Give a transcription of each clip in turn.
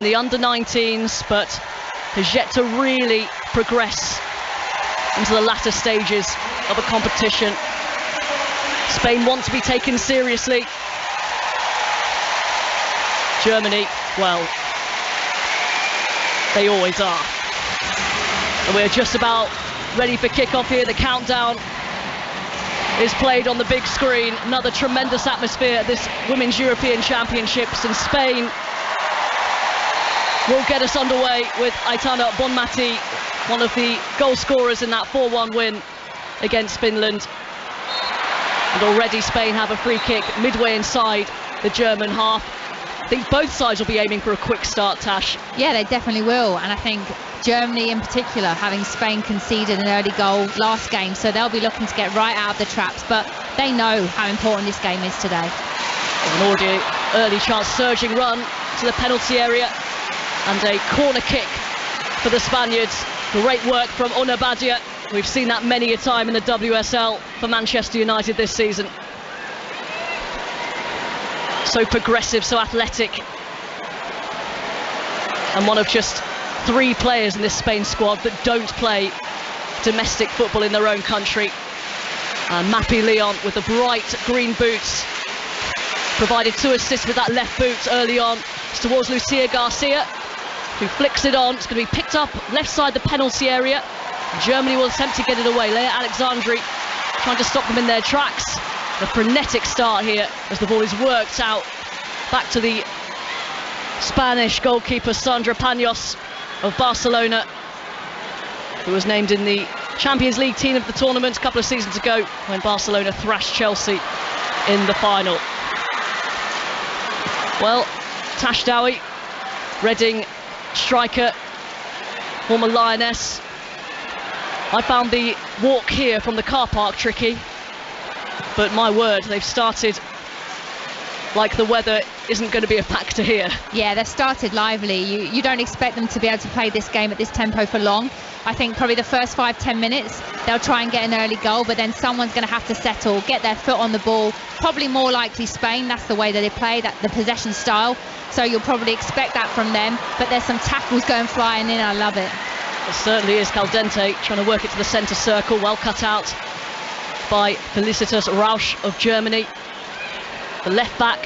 the under-19s, but has yet to really progress into the latter stages of a competition. Spain want to be taken seriously. Germany, well, they always are. And we're just about ready for kick-off here. The countdown is played on the big screen. Another tremendous atmosphere at this Women's European Championships, and Spain will get us underway with Aitana Bonmati, one of the goal scorers in that 4-1 win against Finland. And already Spain have a free kick midway inside the German half. I think both sides will be aiming for a quick start, Tash. Yeah, they definitely will, and I think Germany in particular, having Spain conceded an early goal last game, so they'll be looking to get right out of the traps, but they know how important this game is today. An already early chance, surging run to the penalty area, and a corner kick for the Spaniards. Great work from Ona Badia. We've seen that many a time in the WSL for Manchester United this season. So progressive, so athletic, and one of just 3 players in this Spain squad that don't play domestic football in their own country. And Mapi Leon with the bright green boots provided 2 assists with that left boot early on. It's towards Lucia Garcia, who flicks it on. It's going to be picked up left side the penalty area. Germany will attempt to get it away. Leia Alexandri trying to stop them in their tracks. A frenetic start here as the ball is worked out back to the Spanish goalkeeper Sandra Paños of Barcelona, who was named in the Champions League team of the tournament a couple of seasons ago when Barcelona thrashed Chelsea in the final. Well, Tash Dowie, Reading striker, former Lioness. I found the walk here from the car park tricky, but my word, they've started like the weather isn't going to be a factor here. Yeah, they've started lively. You don't expect them to be able to play this game at this tempo for long. I think probably the first 5-10 minutes they'll try and get an early goal, but then someone's going to have to settle, get their foot on the ball. Probably more likely Spain. That's the way that they play, that the possession style. So you'll probably expect that from them, but there's some tackles going flying in. I love it. It certainly is. Caldente trying to work it to the centre circle, well cut out by Felicitas Rausch of Germany. The left back,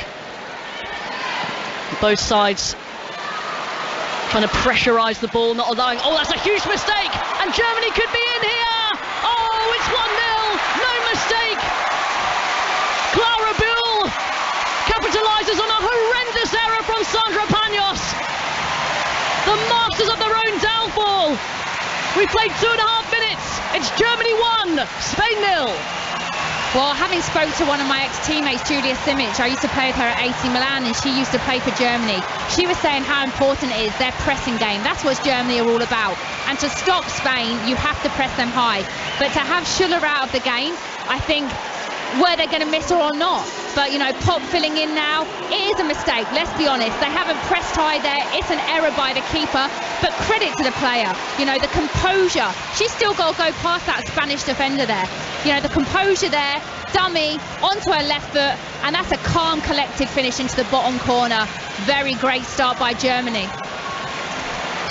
both sides trying to pressurise the ball, not allowing. Oh, that's a huge mistake, and Germany could be in here. Oh, it's 1-0, no mistake. Clara Buell capitalises on a horrendous error from Sandra Paños. The masters of their own downfall. We played 2.5 minutes. It's Germany 1, Spain 0. Well, having spoke to one of my ex-teammates, Julia Simic, I used to play with her at AC Milan, and she used to play for Germany. She was saying how important it is, their pressing game. That's what Germany are all about. And to stop Spain, you have to press them high. But to have Schuller out of the game, I think, were they going to miss her or not? But, you know, Pop filling in now, it is a mistake, let's be honest. They haven't pressed high there. It's an error by the keeper, but credit to the player. You know, the composure. She's still got to go past that Spanish defender there. You know, the composure there, dummy, onto her left foot, and that's a calm, collected finish into the bottom corner. Very great start by Germany.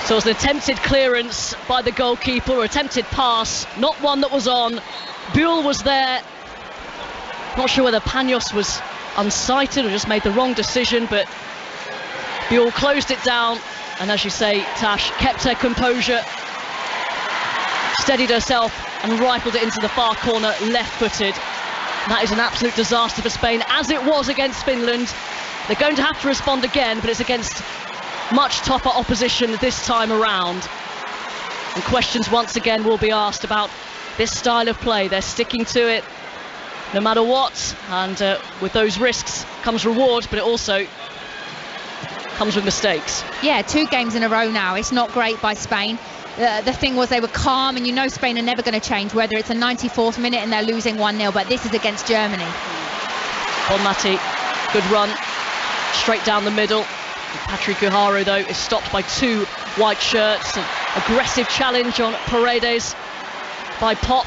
So it was an attempted clearance by the goalkeeper, or attempted pass, not one that was on. Buell was there. Not sure whether Paños was unsighted or just made the wrong decision, but Buell closed it down, and as you say, Tash kept her composure, steadied herself and rifled it into the far corner, left-footed. That is an absolute disaster for Spain, as it was against Finland. They're going to have to respond again, but it's against much tougher opposition this time around. And questions once again will be asked about this style of play. They're sticking to it no matter what, and with those risks comes reward, but it also comes with mistakes. Yeah, 2 games in a row now. It's not great by Spain. The thing was, they were calm, and you know Spain are never going to change, whether it's a 94th minute and they're losing 1-0, but this is against Germany. Bonmati, good run, straight down the middle. Patrick Guijarro, though, is stopped by 2 white shirts. An aggressive challenge on Paredes by Pop.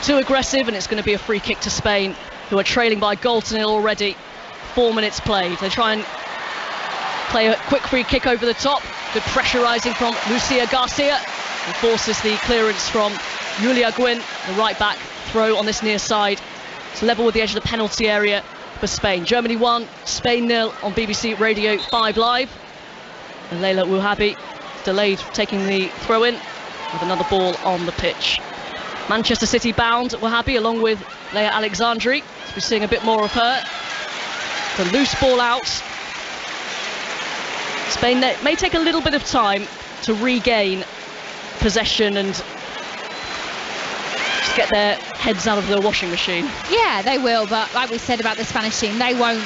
Too aggressive, and it's going to be a free kick to Spain, who are trailing by goal to nil already. 4 minutes played. They try and play a quick free kick over the top. Good pressurising from Lucia Garcia, and forces the clearance from Julia Guin, the right back. Throw on this near side. It's level with the edge of the penalty area for Spain. Germany 1, Spain 0 on BBC Radio 5 Live. And Leila Wuhabi delayed taking the throw in with another ball on the pitch. Manchester City bound Wuhabi along with Leia Alexandri. So we're seeing a bit more of her. The loose ball out. Spain may take a little bit of time to regain possession and just get their heads out of the washing machine. Yeah, they will, but like we said about the Spanish team, they won't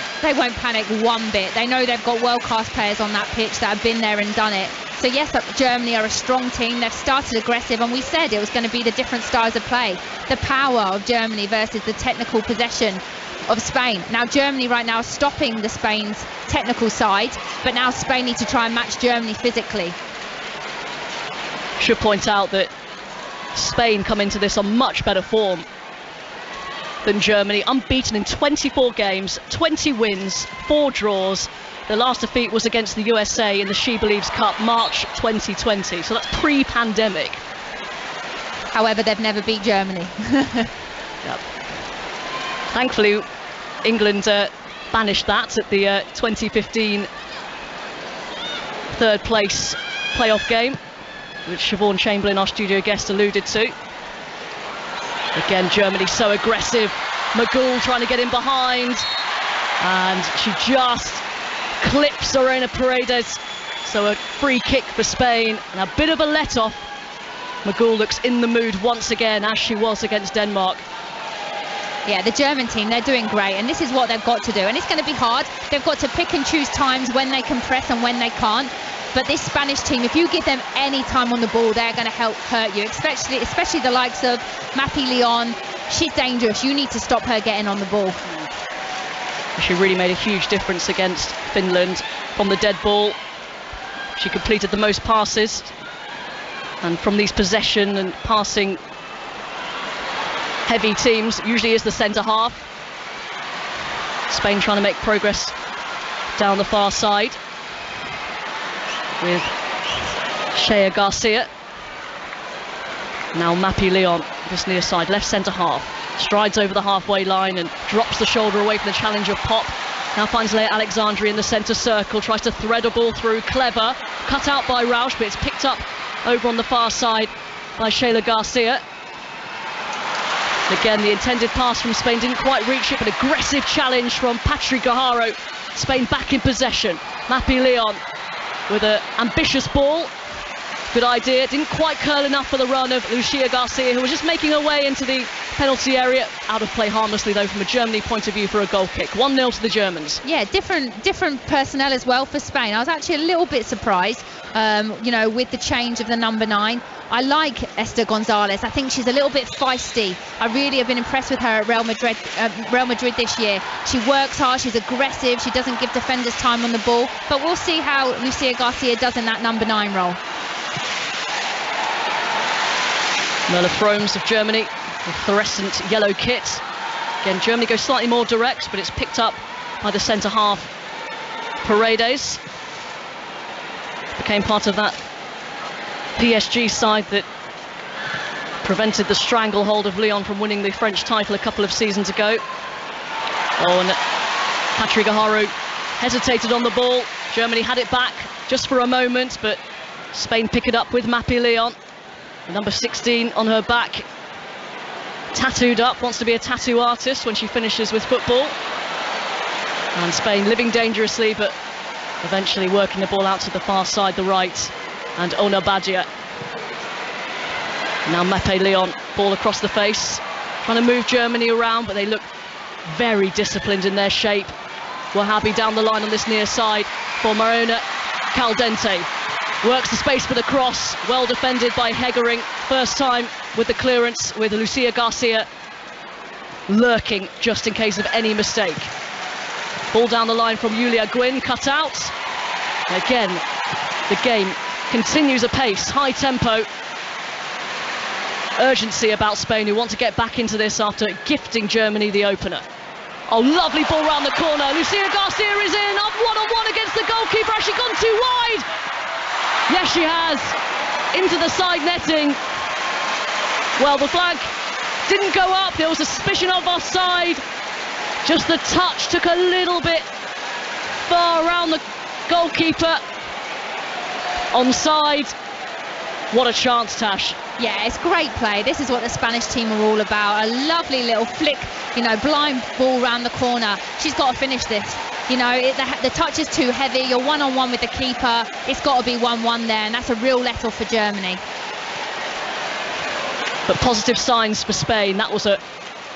panic one bit. They know they've got world-class players on that pitch that have been there and done it. So yes, Germany are a strong team. They've started aggressive, and we said it was going to be the different styles of play. The power of Germany versus the technical possession of Spain. Now Germany right now is stopping the Spain's technical side, but now Spain need to try and match Germany physically. Should point out that Spain come into this on much better form than Germany. Unbeaten in 24 games, 20 wins, 4 draws. Their last defeat was against the USA in the She Believes Cup, March 2020. So that's pre-pandemic. However, they've never beat Germany. Yep. Thankfully, England banished that at the 2015 third place playoff game, which Siobhan Chamberlain, our studio guest, alluded to. Again, Germany so aggressive. Magul trying to get in behind, and she just clips Lorena Paredes. So a free kick for Spain, and a bit of a let-off. Magul looks in the mood once again, as she was against Denmark. Yeah, the German team, they're doing great, and this is what they've got to do. And it's going to be hard. They've got to pick and choose times when they can press and when they can't. But this Spanish team, if you give them any time on the ball, they're going to help hurt you, especially the likes of Mappy Leon. She's dangerous. You need to stop her getting on the ball. She really made a huge difference against Finland from the dead ball. She completed the most passes, and from these possession and passing heavy teams, usually is the centre half. Spain trying to make progress down the far side with Shea Garcia. Now Mappy Leon, this near side, left centre half. Strides over the halfway line and drops the shoulder away from the challenge of Pop. Now finds Leia Alexandri in the centre circle, tries to thread a ball through. Clever, cut out by Rausch, but it's picked up over on the far side by Shayla Garcia. Again, the intended pass from Spain didn't quite reach it, but aggressive challenge from Patrick Guijarro. Spain back in possession. Mappy Leon with an ambitious ball. Good idea, didn't quite curl enough for the run of Lucia Garcia, who was just making her way into the penalty area. Out of play harmlessly though from a Germany point of view for a goal kick. 1-0 to the Germans. Yeah, different personnel as well for Spain. I was actually a little bit surprised, with the change of the number 9. I like Esther Gonzalez. I think she's a little bit feisty. I really have been impressed with her at Real Madrid this year. She works hard, she's aggressive, she doesn't give defenders time on the ball. But we'll see how Lucia Garcia does in that number 9 role. Merle Froms of Germany, the fluorescent yellow kit. Again, Germany goes slightly more direct, but it's picked up by the centre half, Paredes. Became part of that PSG side that prevented the stranglehold of Lyon from winning the French title a couple of seasons ago. Oh, and Patrick Guijarro hesitated on the ball. Germany had it back just for a moment, but Spain pick it up with Mappy Leon. Number 16 on her back, tattooed up, wants to be a tattoo artist when she finishes with football. And Spain living dangerously, but eventually working the ball out to the far side, the right, and Ona Badia. Now Mappy Leon, ball across the face, trying to move Germany around, but they look very disciplined in their shape. Wuhabi down the line on this near side for Marona Caldente. Works the space for the cross, well defended by Hegering. First time with the clearance, with Lucia Garcia lurking just in case of any mistake. Ball down the line from Julia Guin, cut out. Again, the game continues apace, high tempo. Urgency about Spain, who want to get back into this after gifting Germany the opener. Oh, lovely ball round the corner. Lucia Garcia is in, up one-on-one against the goalkeeper. Has she gone too wide? Yes, she has. Into the side netting. Well, the flag didn't go up. There was a suspicion of offside. Just the touch took a little bit far around the goalkeeper. Onside. What a chance, Tash. Yeah, it's great play. This is what the Spanish team are all about. A lovely little flick, you know, blind ball round the corner. She's got to finish this. You know, the touch is too heavy. You're one-on-one with the keeper. It's got to be 1-1 there, and that's a real let-off for Germany. But positive signs for Spain. That was a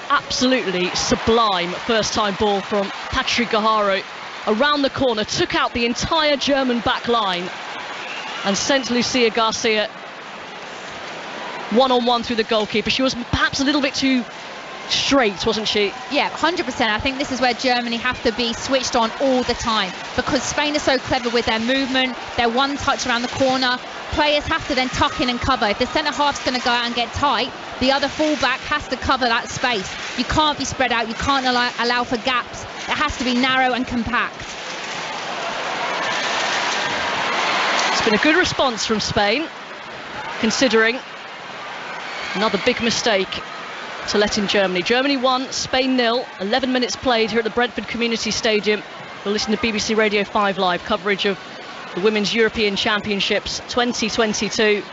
absolutely sublime first-time ball from Patrick Guijarro around the corner, took out the entire German back line and sent Lucia Garcia one-on-one through the goalkeeper. She was perhaps a little bit too straight, wasn't she? Yeah, 100%. I think this is where Germany have to be switched on all the time, because Spain are so clever with their movement, their one touch around the corner. Players have to then tuck in and cover. If the centre-half's going to go out and get tight, the other full-back has to cover that space. You can't be spread out. You can't allow for gaps. It has to be narrow and compact. It's been a good response from Spain, considering another big mistake to let in Germany. Germany 1, Spain 0, 11 minutes played here at the Brentford Community Stadium. You'll listen to BBC Radio 5 Live coverage of the Women's European Championships 2022.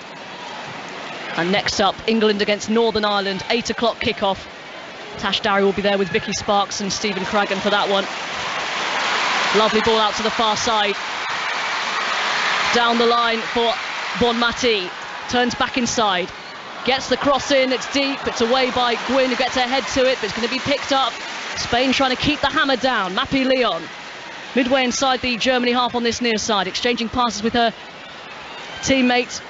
And next up, England against Northern Ireland, 8 o'clock kickoff. Tash Darry will be there with Vicky Sparks and Stephen Craggan for that one. Lovely ball out to the far side. Down the line for Bonmati. Turns back inside. Gets the cross in, it's deep, it's away by Gwyn, who gets her head to it, but it's going to be picked up. Spain trying to keep the hammer down. Mapi Leon, midway inside the Germany half on this near side, exchanging passes with her teammate,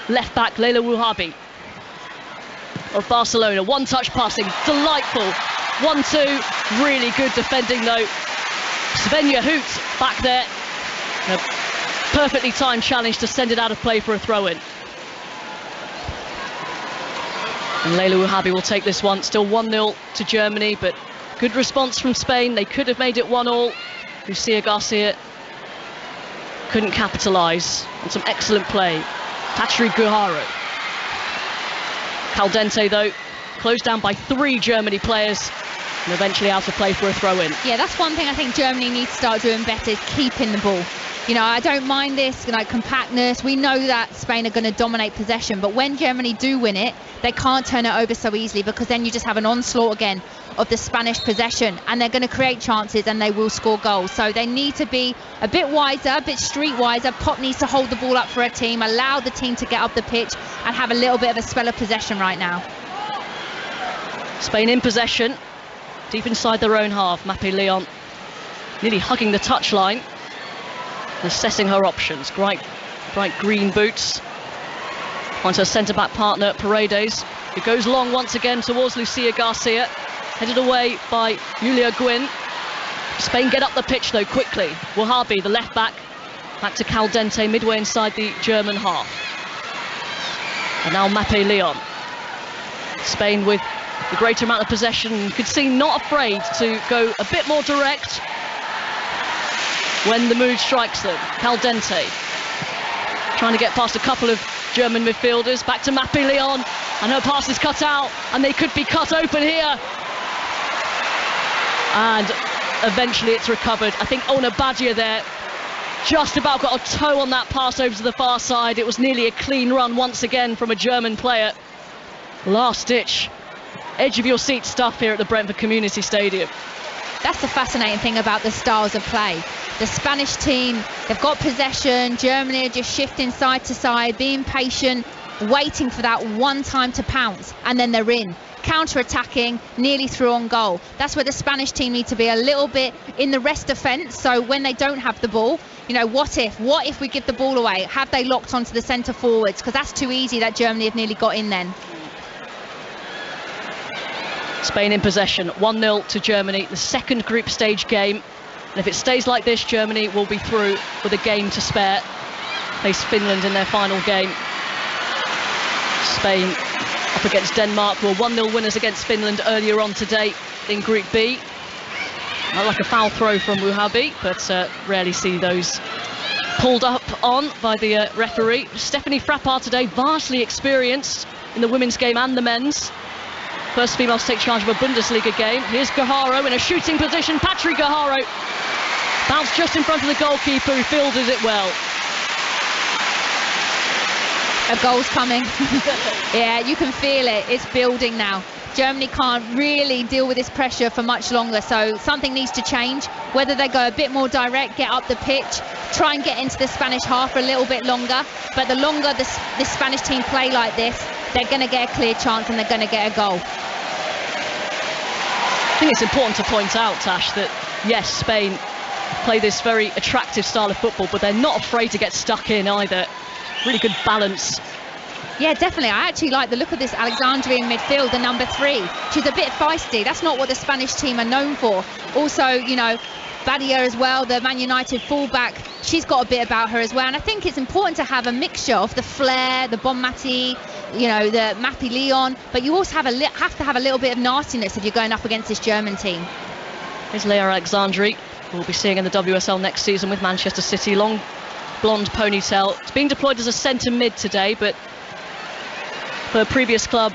left back Leila Wuhabi of Barcelona. One-touch passing, delightful. 1-2, really good defending though. Svenja Hoot back there. A perfectly timed challenge to send it out of play for a throw-in. And Leila Wuhabi will take this one. Still 1-0 to Germany, but good response from Spain. They could have made it 1-1. Lucia Garcia couldn't capitalise on some excellent play. Patrick Guijarro. Caldente, though, closed down by 3 Germany players and eventually out of play for a throw-in. Yeah, that's one thing I think Germany needs to start doing better, is keeping the ball. You know, I don't mind this, you know, compactness. We know that Spain are going to dominate possession, but when Germany do win it, they can't turn it over so easily, because then you just have an onslaught again of the Spanish possession, and they're going to create chances and they will score goals. So they need to be a bit wiser, a bit streetwiser. Pop needs to hold the ball up for a team, allow the team to get up the pitch and have a little bit of a spell of possession right now. Spain in possession, deep inside their own half. Mapi Leon nearly hugging the touchline, assessing her options. Bright green boots. Finds her centre-back partner, Paredes, who goes long once again towards Lucia Garcia. Headed away by Julia Gwyn. Spain get up the pitch, though, quickly. Wuhabi, the left-back, back to Caldente, midway inside the German half. And now Mapi Leon. Spain with the greater amount of possession. Could seem not afraid to go a bit more direct when the mood strikes them. Caldente trying to get past a couple of German midfielders. Back to Mapi Leon, and her pass is cut out, and they could be cut open here. And eventually it's recovered. I think Ona Badia there just about got a toe on that pass over to the far side. It was nearly a clean run once again from a German player. Last ditch, edge of your seat stuff here at the Brentford Community Stadium. That's the fascinating thing about the styles of play. The Spanish team, they've got possession. Germany are just shifting side to side, being patient, waiting for that one time to pounce, and then they're in. Counter-attacking, nearly through on goal. That's where the Spanish team need to be a little bit in the rest defence. So when they don't have the ball, you know, what if we give the ball away? Have they locked onto the centre forwards? Because that's too easy that Germany have nearly got in then. Spain in possession, 1-0 to Germany, the second group stage game. And if it stays like this, Germany will be through with a game to spare. Face Finland in their final game. Spain up against Denmark, were 1-0 winners against Finland earlier on today in Group B. I like a foul throw from Wuhabi, but rarely see those pulled up on by the referee. Stephanie Frappard today, vastly experienced in the women's game and the men's. First female to take charge of a Bundesliga game. Here's Gaharo in a shooting position. Patri Gaharo bounced just in front of the goalkeeper, who fielded it well. A goal's coming. Yeah, you can feel it. It's building now. Germany can't really deal with this pressure for much longer, so something needs to change. Whether they go a bit more direct, get up the pitch, try and get into the Spanish half for a little bit longer. But the longer this Spanish team play like this, they're going to get a clear chance and they're going to get a goal. I think it's important to point out, Tash, that yes, Spain play this very attractive style of football, but they're not afraid to get stuck in either. Really good balance. Yeah, definitely. I actually like the look of this Alexandria in midfield, the number 3. She's a bit feisty. That's not what the Spanish team are known for. Also, you know, Badia as well, the Man United fullback, she's got a bit about her as well. And I think it's important to have a mixture of the flair, the Bonmati, you know, the Mappy Leon, but you also have to have a little bit of nastiness if you're going up against this German team. Here's Leah Alexandri, who we'll be seeing in the WSL next season with Manchester City. Long blonde ponytail. It's being deployed as a centre mid today, but for her previous club,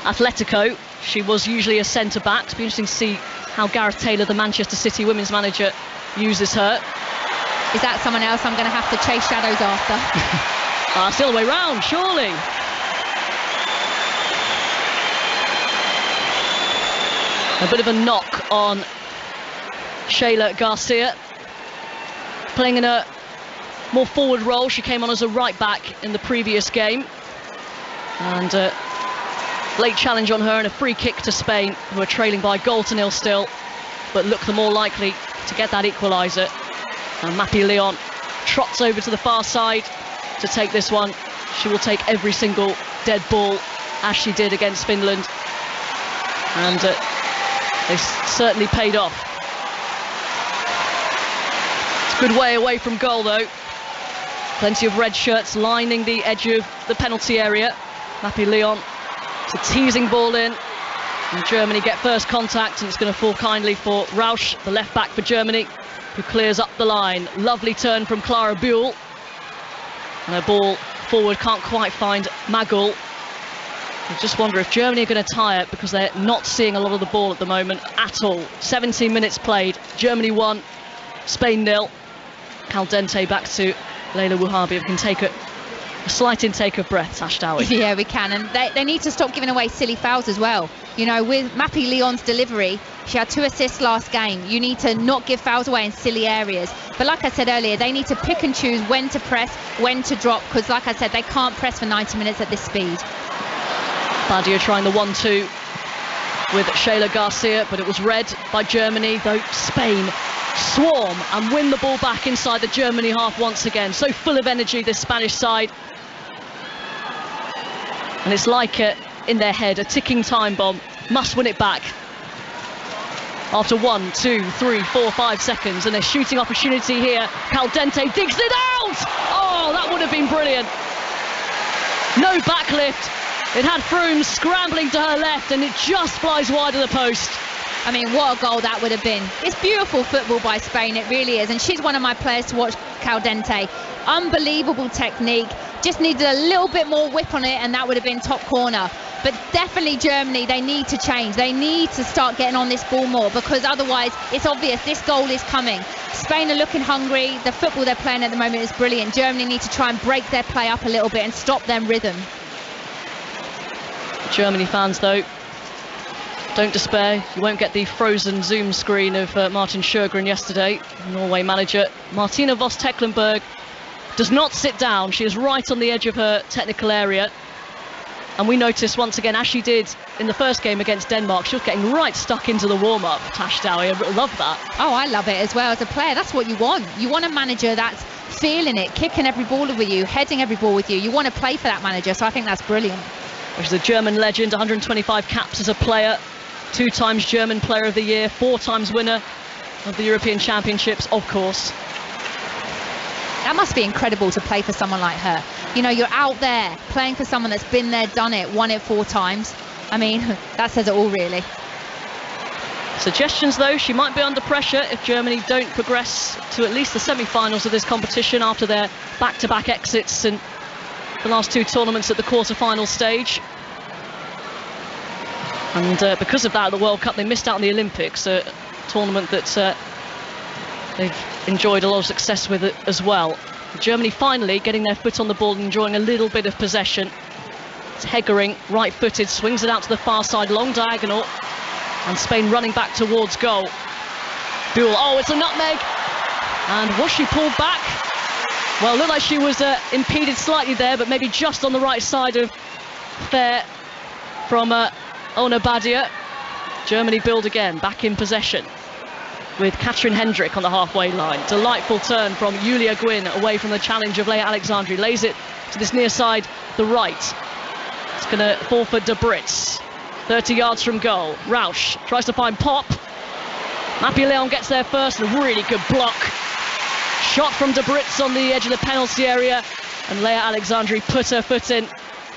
Atletico, she was usually a centre back. It'll be interesting to see how Gareth Taylor, the Manchester City women's manager, uses her. Is that someone else I'm going to have to chase shadows after? It's the other way round, surely. A bit of a knock on Shayla Garcia. Playing in a more forward role. She came on as a right back in the previous game. And late challenge on her and a free kick to Spain, who are trailing by 0-0 still, but look the more likely to get that equaliser. And Mappy Leon trots over to the far side to take this one. She will take every single dead ball, as she did against Finland. And they certainly paid off. It's a good way away from goal, though. Plenty of red shirts lining the edge of the penalty area. Mappy Leon, it's a teasing ball in, and Germany get first contact, and it's going to fall kindly for Rausch, the left back for Germany, who clears up the line. Lovely turn from Clara Buell, and her ball forward can't quite find Magul. I just wonder if Germany are going to tire, because they're not seeing a lot of the ball at the moment at all. 17 minutes played, Germany 1, Spain 0. Caldente back to Leila Wuhabi. We can take a slight intake of breath, Tash Dowie. Yeah, we can, and they need to stop giving away silly fouls as well. You know, with Mappy Leon's delivery, she had 2 assists last game. You need to not give fouls away in silly areas. But like I said earlier, they need to pick and choose when to press, when to drop, because like I said, they can't press for 90 minutes at this speed. Badia trying the 1-2 with Shayla Garcia, but it was read by Germany, though Spain swarm and win the ball back inside the Germany half once again. So full of energy, this Spanish side. And it's like in their head, a ticking time bomb. Must win it back. After 1, 2, 3, 4, 5 seconds, and a shooting opportunity here. Caldente digs it out! Oh, that would have been brilliant. No backlift. It had Froome scrambling to her left, and it just flies wide of the post. I mean, what a goal that would have been. It's beautiful football by Spain, it really is. And she's one of my players to watch, Caldente. Unbelievable technique. Just needed a little bit more whip on it, and that would have been top corner. But definitely Germany, they need to change. They need to start getting on this ball more, because otherwise it's obvious this goal is coming. Spain are looking hungry. The football they're playing at the moment is brilliant. Germany need to try and break their play up a little bit and stop them rhythm. Germany fans, though, don't despair. You won't get the frozen zoom screen of Martin Sjögren yesterday. Norway manager Martina Voss Tecklenburg does not sit down. She is right on the edge of her technical area. And we noticed once again, as she did in the first game against Denmark, she was getting right stuck into the warm-up. Tash Dowie, I love that. Oh, I love it as well. As a player, that's what you want. You want a manager that's feeling it, kicking every ball with you, heading every ball with you. You want to play for that manager, so I think that's brilliant. She's a German legend, 125 caps as a player, 2 times German Player of the Year, 4 times winner of the European Championships, of course. That must be incredible to play for someone like her. You know, you're out there playing for someone that's been there, done it, won it 4 times. I mean, that says it all, really. Suggestions, though, she might be under pressure if Germany don't progress to at least the semi-finals of this competition after their back-to-back exits in the last 2 tournaments at the quarter-final stage. And because of that, at the World Cup, they missed out on the Olympics, a tournament that they've enjoyed a lot of success with as well. Germany finally getting their foot on the ball and enjoying a little bit of possession. It's Hegering, right-footed, swings it out to the far side, long diagonal. And Spain running back towards goal. Buell, oh, it's a nutmeg. And was she pulled back? Well, it looked like she was impeded slightly there, but maybe just on the right side of fair from Ona Badia. Germany build again, back in possession with Katrin Hendrick on the halfway line. Delightful turn from Julia Gwyn away from the challenge of Leah Alexandri. Lays it to this near side, the right. It's going to fall for De Brits. 30 yards from goal. Rausch tries to find Pop. Mappy Leon gets there first, and a really good block. Shot from De Brits on the edge of the penalty area, and Leah Alexandri put her foot in,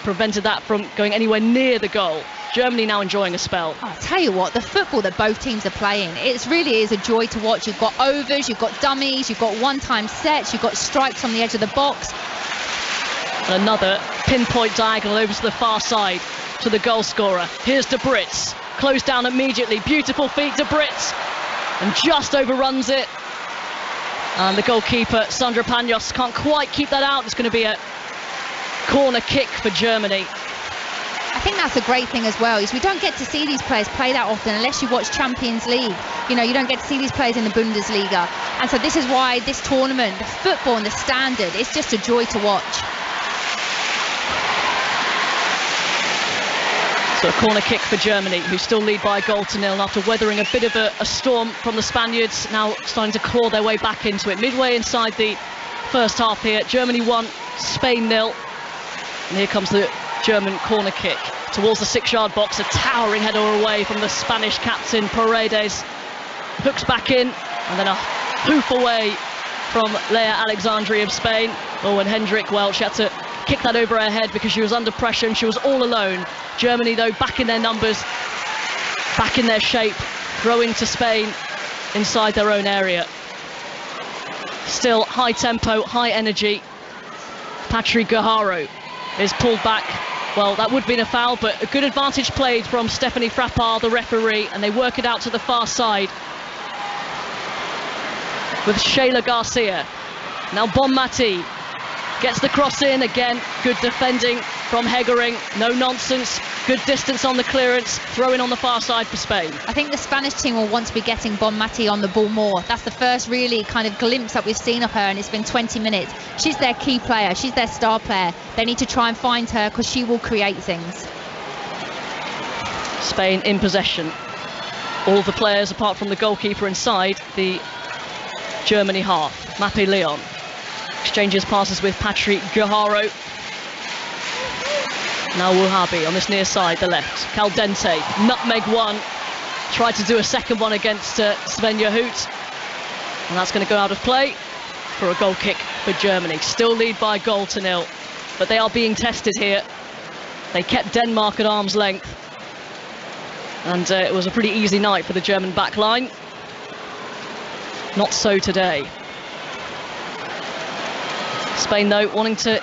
prevented that from going anywhere near the goal. Germany now enjoying a spell. I'll tell you what, the football that both teams are playing, it really is a joy to watch. You've got overs, you've got dummies, you've got one-time sets, you've got strikes on the edge of the box. And another pinpoint diagonal over to the far side to the goal scorer. Here's De Brits, closed down immediately. Beautiful feet, De Brits, and just overruns it. And the goalkeeper, Sandra Panos, can't quite keep that out. It's going to be a corner kick for Germany. I think that's a great thing as well, is we don't get to see these players play that often unless you watch Champions League. You know, you don't get to see these players in the Bundesliga. And so this is why this tournament, the football and the standard, it's just a joy to watch. So a corner kick for Germany, who still lead by 1-0 after weathering a bit of a storm from the Spaniards, now starting to claw their way back into it. Midway inside the first half here, Germany 1, Spain 0. And here comes the German corner kick towards the 6-yard box, a towering header away from the Spanish captain Paredes. Hooks back in, and then a hoof away from Leah Alexandri of Spain. Oh, and Hendrick, well, she had to kick that over her head because she was under pressure and she was all alone. Germany, though, back in their numbers, back in their shape, throwing to Spain inside their own area. Still high tempo, high energy. Patri Guerrero is pulled back. Well, that would have been a foul, but a good advantage played from Stephanie Frappard, the referee, and they work it out to the far side with Shayla Garcia. Now Bonmati gets the cross in again. Good defending from Hegering. No nonsense. Good distance on the clearance. Throw in on the far side for Spain. I think the Spanish team will want to be getting Bonmati on the ball more. That's the first really kind of glimpse that we've seen of her, and it's been 20 minutes. She's their key player. She's their star player. They need to try and find her because she will create things. Spain in possession. All the players apart from the goalkeeper inside the Germany half. Mappy Leon exchanges passes with Patri Guerrero. Now Wuhabi on this near side, the left. Caldente, nutmeg one. Tried to do a second one against Svenja Hoot. And that's going to go out of play for a goal kick for Germany. Still lead by 0-0. But they are being tested here. They kept Denmark at arm's length. And it was a pretty easy night for the German back line. Not so today. Spain, though, wanting to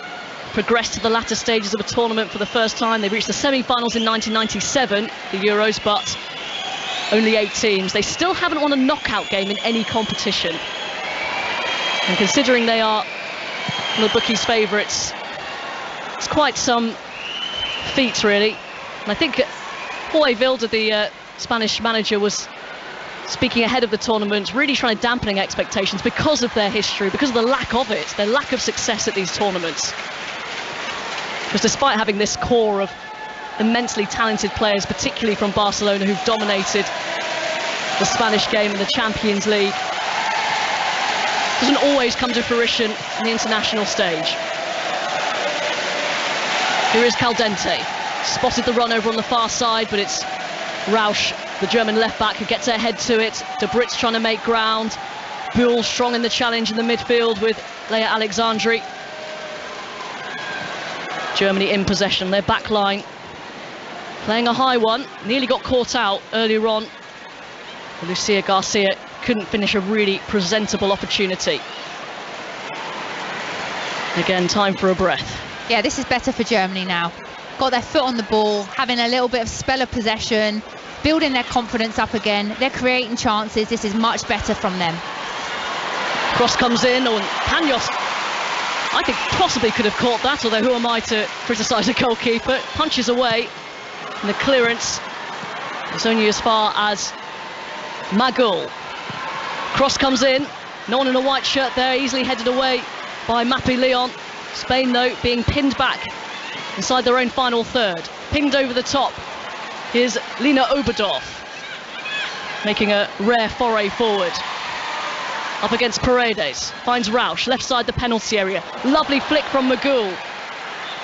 progress to the latter stages of a tournament for the first time. They reached the semi-finals in 1997, the Euros, but only 8 teams. They still haven't won a knockout game in any competition. And considering they are the bookies' favourites, it's quite some feat, really. And I think Jorge Vilda, the Spanish manager, was speaking ahead of the tournament, really trying to dampen expectations because of their history, because of the lack of it, their lack of success at these tournaments. Because despite having this core of immensely talented players, particularly from Barcelona, who've dominated the Spanish game in the Champions League, doesn't always come to fruition on the international stage. Here is Caldente. Spotted the run over on the far side, but it's Rausch, the German left-back, who gets her head to it. De Brits trying to make ground. Buell strong in the challenge in the midfield with Leah Alexandri. Germany in possession, their back line playing a high one. Nearly got caught out earlier on Lucia Garcia couldn't finish a really presentable opportunity. Again, time for a breath. Yeah, this is better for Germany now. Got their foot on the ball, having a little bit of spell of possession, building their confidence up again. They're creating chances. This is much better from them. Cross comes in, or Panos, I think possibly could have caught that, although who am I to criticise a goalkeeper? Punches away, and the clearance is only as far as Magul. Cross comes in, no one in a white shirt there, easily headed away by Mappy Leon. Spain, though, being pinned back inside their own final third. Pinged over the top. Here's Lina Oberdorf, making a rare foray forward. Up against Paredes, finds Rausch, left side the penalty area. Lovely flick from Magul.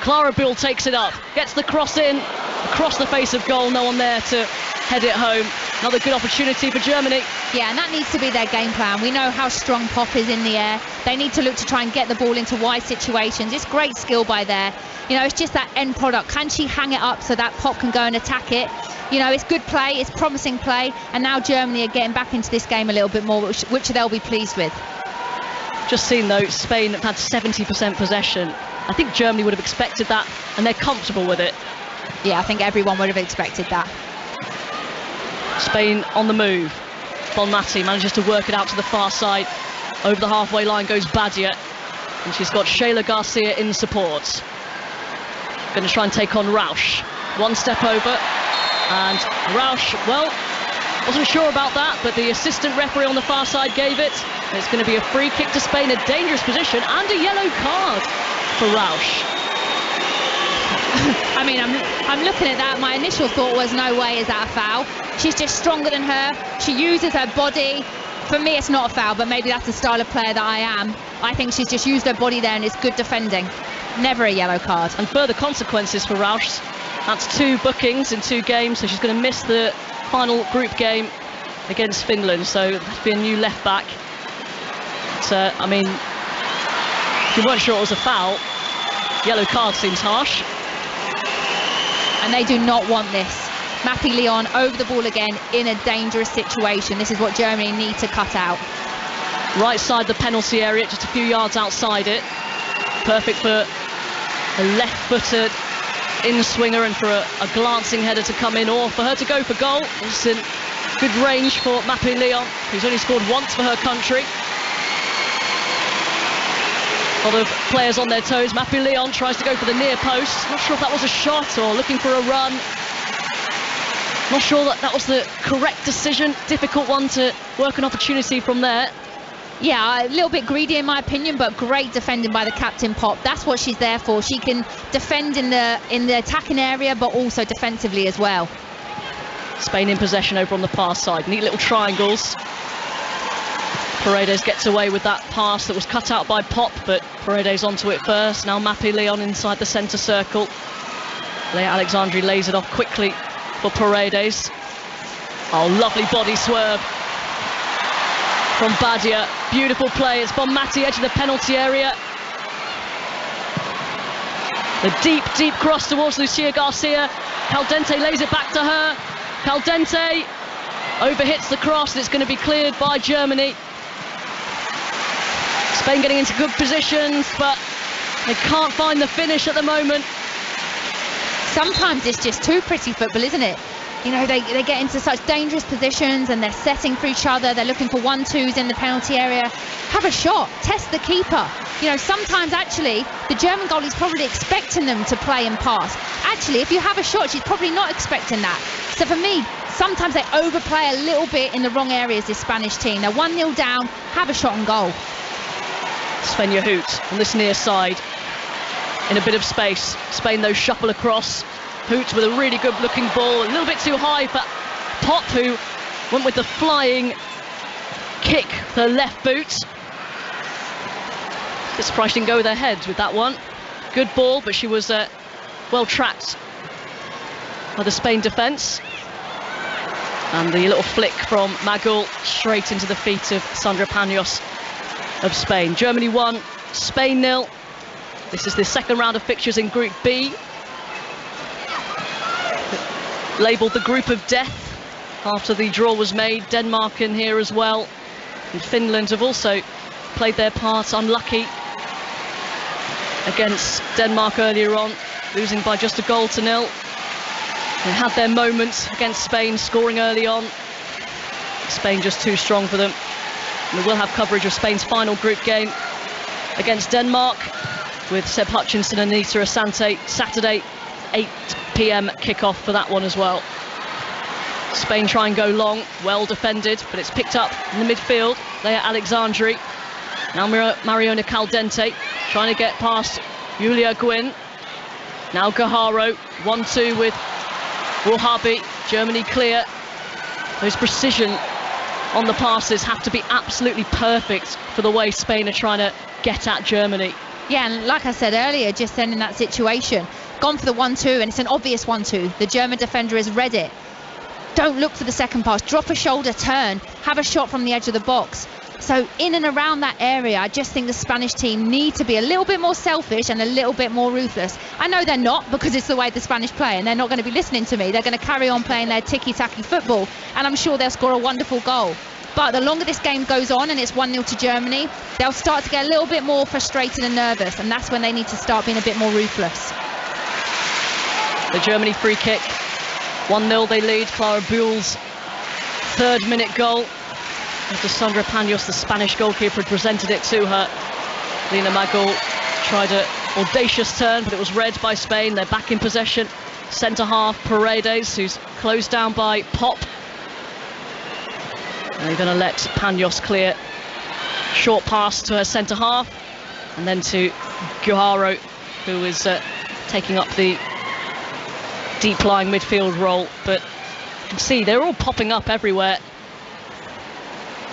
Clara Buell takes it up, gets the cross in, across the face of goal, no one there to head it home. Another good opportunity for Germany. Yeah, and that needs to be their game plan. We know how strong Pop is in the air. They need to look to try and get the ball into wide situations. It's great skill by there. You know, it's just that end product. Can she hang it up so that Pop can go and attack it? You know, it's good play, it's promising play, and now Germany are getting back into this game a little bit more, which they'll be pleased with. Just seen, though, Spain have had 70% possession. I think Germany would have expected that, and they're comfortable with it. Yeah, I think everyone would have expected that. Spain on the move. Bonmati manages to work it out to the far side. Over the halfway line goes Badia, and she's got Shayla Garcia in support. Going to try and take on Rausch. One step over, and Rausch, well, wasn't sure about that, but the assistant referee on the far side gave it. It's going to be a free kick to Spain, a dangerous position, and a yellow card for Rausch. I mean, I'm looking at that. My initial thought was, no way is that a foul. She's just stronger than her. She uses her body. For me, it's not a foul, but maybe that's the style of player that I am. I think she's just used her body there, and it's good defending. Never a yellow card. And further consequences for Rausch. That's 2 bookings in 2 games, so she's going to miss the final group game against Finland. So that'd be a new left back. But, I mean, if you weren't sure it was a foul, yellow card seems harsh. And they do not want this. Mappy Leon over the ball again in a dangerous situation. This is what Germany need to cut out. Right side the penalty area, just a few yards outside it. Perfect for a left-footed in-swinger and for a glancing header to come in, or for her to go for goal. It's in good range for Mappy Leon, who's only scored once for her country. A lot of players on their toes. Mappy Leon tries to go for the near post. Not sure if that was a shot or looking for a run. Not sure that was the correct decision. Difficult one to work an opportunity from there. Yeah, a little bit greedy in my opinion, but great defending by the captain, Pop. That's what she's there for. She can defend in the attacking area, but also defensively as well. Spain in possession over on the far side. Neat little triangles. Paredes gets away with that pass that was cut out by Pop, but Paredes onto it first. Now Mappy Leon inside the centre circle. Leia Alexandri lays it off quickly for Paredes. Oh, lovely body swerve from Badia. Beautiful play. It's Bonmati, edge of the penalty area. The deep cross towards Lucia Garcia. Caldente lays it back to her. Caldente overhits the cross, and it's going to be cleared by Germany. Spain getting into good positions, but they can't find the finish at the moment. Sometimes it's just too pretty football, isn't it? You know, they get into such dangerous positions and they're setting for each other. They're looking for 1-2s in the penalty area. Have a shot, test the keeper. You know, sometimes actually the German goalie's probably expecting them to play and pass. Actually, if you have a shot, she's probably not expecting that. So for me, sometimes they overplay a little bit in the wrong areas, this Spanish team. They're 1-0 down, have a shot on goal. Svenja Hoot on this near side in a bit of space. Spain, though, shuffle across. Hoot with a really good looking ball, a little bit too high for Pop, who went with the flying kick with her left boot. Bit surprised she didn't go with her head with that one. Good ball, but she was well tracked by the Spain defence. And the little flick from Magul straight into the feet of Sandra Panos of Spain. Germany 1, Spain 0. This is the second round of fixtures in Group B. Labelled the Group of Death. after the draw was made. Denmark in here as well. And Finland have also played their part. Unlucky against Denmark earlier on, losing by just 1-0. They had their moments against Spain, scoring early on. Spain just too strong for them. And we will have coverage of Spain's final group game against Denmark with Seb Hutchinson and Anita Asante. Saturday, 8 p.m. kickoff for that one as well. Spain try and go long, well defended, but it's picked up in the midfield. Leia Alexandri. Now Mariona Caldente trying to get past Julia Gwyn. Now Gaharo, 1-2 with Wouhabi. Germany clear. Those precision on the passes have to be absolutely perfect for the way Spain are trying to get at Germany. Yeah, and like I said earlier, just then in that situation, gone for the 1-2, and it's an obvious 1-2. The German defender has read it. Don't look for the second pass. Drop a shoulder, turn, have a shot from the edge of the box. So in and around that area, I just think the Spanish team need to be a little bit more selfish and a little bit more ruthless. I know they're not, because it's the way the Spanish play, and they're not going to be listening to me. They're going to carry on playing their ticky-tacky football, and I'm sure they'll score a wonderful goal. But the longer this game goes on and it's 1-0 to Germany, they'll start to get a little bit more frustrated and nervous, and that's when they need to start being a bit more ruthless. The Germany free kick, 1-0 they lead. Clara Buell's 3rd minute goal. After Sandra Paños, the Spanish goalkeeper, had presented it to her. Lina Magol tried an audacious turn, but it was read by Spain. They're back in possession. Centre half, Paredes, who's closed down by Pop. And they're going to let Paños clear. Short pass to her centre half, and then to Guharo, who is taking up the deep-lying midfield role. But you can see they're all popping up everywhere,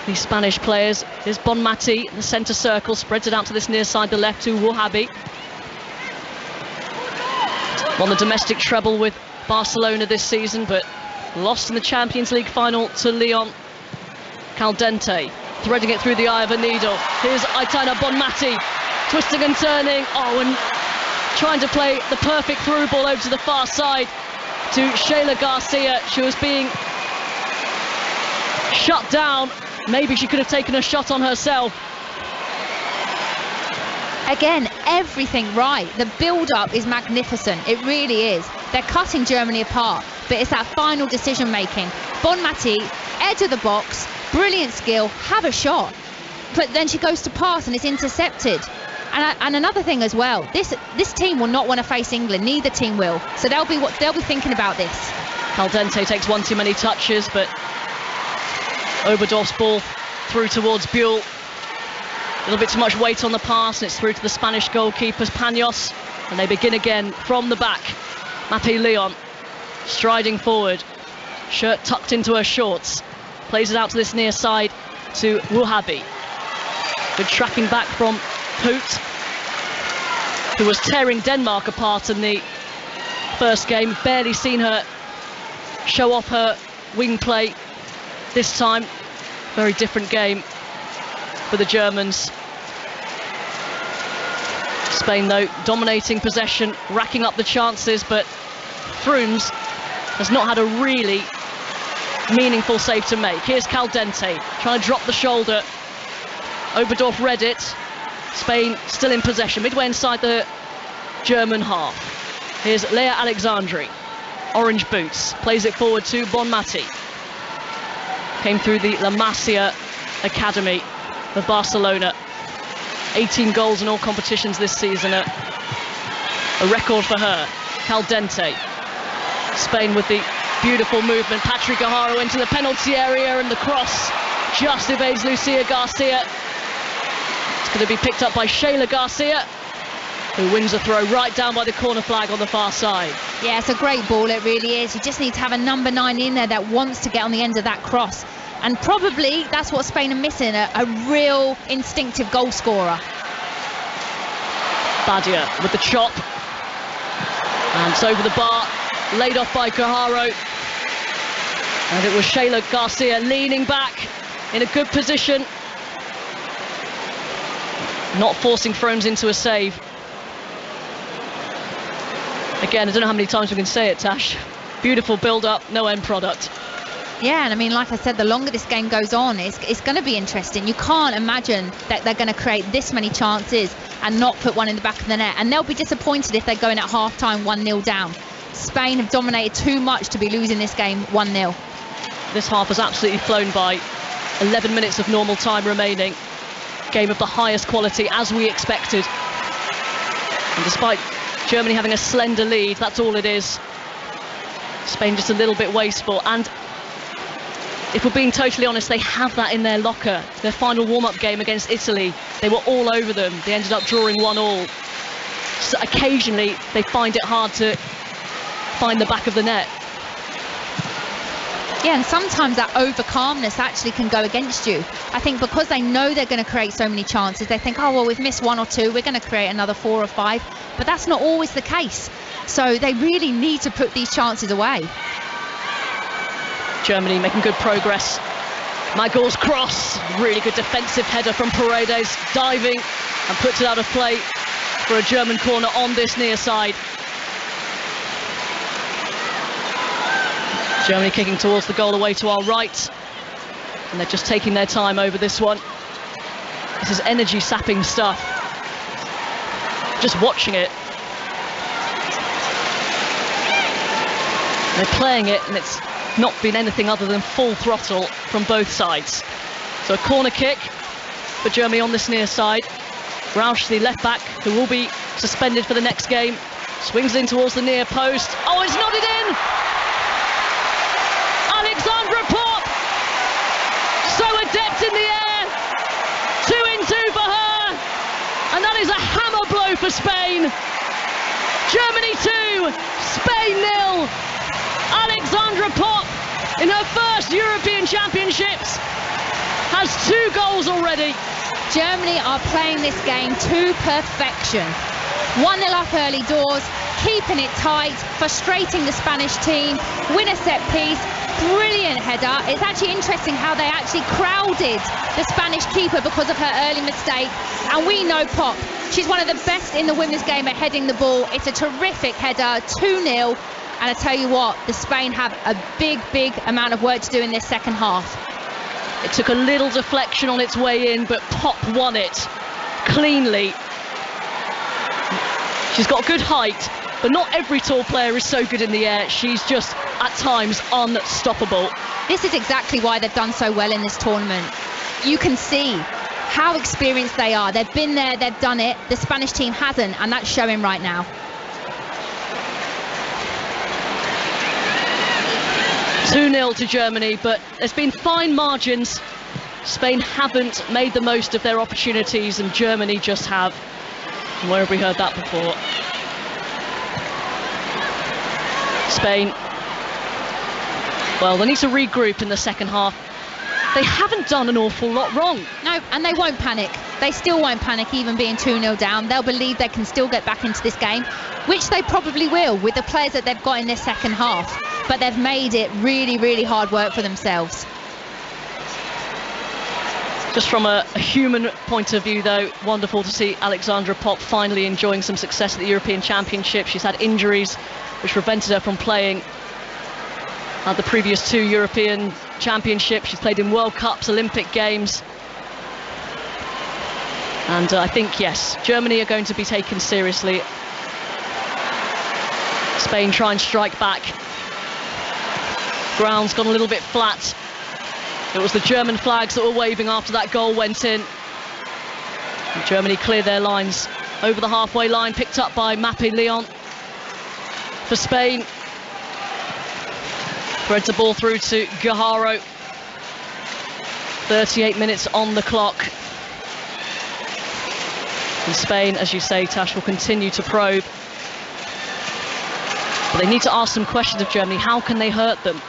these Spanish players. Here's Bonmati in the centre circle, spreads it out to this near side, the left, to Wouhabi. Won the domestic treble with Barcelona this season, but lost in the Champions League final to Lyon. Caldente threading it through the eye of a needle. Here's Aitana Bonmati, twisting and turning. Oh, and trying to play the perfect through ball over to the far side to Shayla Garcia. She was being shut down. Maybe she could have taken a shot on herself. Again, everything right. The build-up is magnificent. It really is. They're cutting Germany apart, but it's that final decision-making. Bonmati, edge of the box, brilliant skill, have a shot. But then she goes to pass and it's intercepted. And another thing as well, this team will not want to face England. Neither team will. So they'll be thinking about this. Caldente takes one too many touches, but Oberdorf's ball through towards Buell. A little bit too much weight on the pass, and it's through to the Spanish goalkeepers, Paños, and they begin again from the back. Mapi Leon striding forward, shirt tucked into her shorts, plays it out to this near side to Wouhabi. Good tracking back from Poot, who was tearing Denmark apart in the first game. Barely seen her show off her wing play this time. Very different game for the Germans. Spain, though, dominating possession, racking up the chances, but Frooms has not had a really meaningful save to make. Here's Caldente trying to drop the shoulder. Oberdorf read it. Spain still in possession, midway inside the German half. Here's Leia Alexandri, orange boots, plays it forward to Bonmati. Came through the La Masia Academy of Barcelona. 18 goals in all competitions this season, a record for her. Caldente. Spain with the beautiful movement. Patrick Guharo into the penalty area, and the cross just evades Lucia Garcia. It's going to be picked up by Shayla Garcia, who wins a throw right down by the corner flag on the far side. Yeah, it's a great ball, it really is. You just need to have a number 9 in there that wants to get on the end of that cross. And probably that's what Spain are missing, a real instinctive goal scorer. Badia with the chop. And it's over the bar, laid off by Guharo. And it was Shayla Garcia leaning back in a good position. Not forcing Frooms into a save. Again, I don't know how many times we can say it, Tash. Beautiful build-up, no end product. Yeah, and I mean, like I said, the longer this game goes on, it's going to be interesting. You can't imagine that they're going to create this many chances and not put one in the back of the net. And they'll be disappointed if they're going at half-time 1-0 down. Spain have dominated too much to be losing this game 1-0. This half has absolutely flown by. 11 minutes of normal time remaining. Game of the highest quality, as we expected. And despite Germany having a slender lead, that's all it is. Spain just a little bit wasteful. And if we're being totally honest, they have that in their locker. Their final warm-up game against Italy, they were all over them. They ended up drawing 1-1. So occasionally, they find it hard to find the back of the net. Yeah, and sometimes that over-calmness actually can go against you. I think because they know they're going to create so many chances, they think, oh, well, we've missed 1 or 2, we're going to create another 4 or 5. But that's not always the case. So they really need to put these chances away. Germany making good progress. Magor's cross, really good defensive header from Paredes, diving and puts it out of play for a German corner on this near side. Germany kicking towards the goal away to our right, and they're just taking their time over this one. This is energy sapping stuff. Just watching it. They're playing it, and it's not been anything other than full throttle from both sides. So a corner kick for Germany on this near side. Rausch, the left back, who will be suspended for the next game, swings in towards the near post. Oh, it's nodded in! Alexandra Popp, so adept in the air. 2-2 for her, and that is a hammer blow for Spain. Germany 2, Spain 0. Alexandra Popp, in her first European Championships, has 2 goals already. Germany are playing this game to perfection. 1-0 up early doors, keeping it tight, frustrating the Spanish team, win a set piece, brilliant header. It's actually interesting how they actually crowded the Spanish keeper because of her early mistake. And we know Popp, she's one of the best in the women's game at heading the ball. It's a terrific header, 2-0. And I tell you what, the Spain have a big amount of work to do in this second half. It took a little deflection on its way in, but Popp won it cleanly. She's got good height, but not every tall player is so good in the air. She's just, at times, unstoppable. This is exactly why they've done so well in this tournament. You can see how experienced they are. They've been there, they've done it. The Spanish team hasn't, and that's showing right now. 2-0 to Germany, but there's been fine margins. Spain haven't made the most of their opportunities, and Germany just have. Where have we heard that before? Spain, well, they need to regroup in the second half. They haven't done an awful lot wrong. No, and they won't panic. They still won't panic, even being 2-0 down. They'll believe they can still get back into this game, which they probably will with the players that they've got in this second half. But they've made it really hard work for themselves. Just from a human point of view, though, wonderful to see Alexandra Popp finally enjoying some success at the European Championship. She's had injuries which prevented her from playing at the previous 2 European Championships. She's played in World Cups, Olympic Games. And I think, yes, Germany are going to be taken seriously. Spain try and strike back. Ground's gone a little bit flat. It was the German flags that were waving after that goal went in. And Germany clear their lines over the halfway line, picked up by Mapi Leon for Spain. Threads the ball through to Guerrero. 38 minutes on the clock. And Spain, as you say, Tash, will continue to probe. But they need to ask some questions of Germany. How can they hurt them?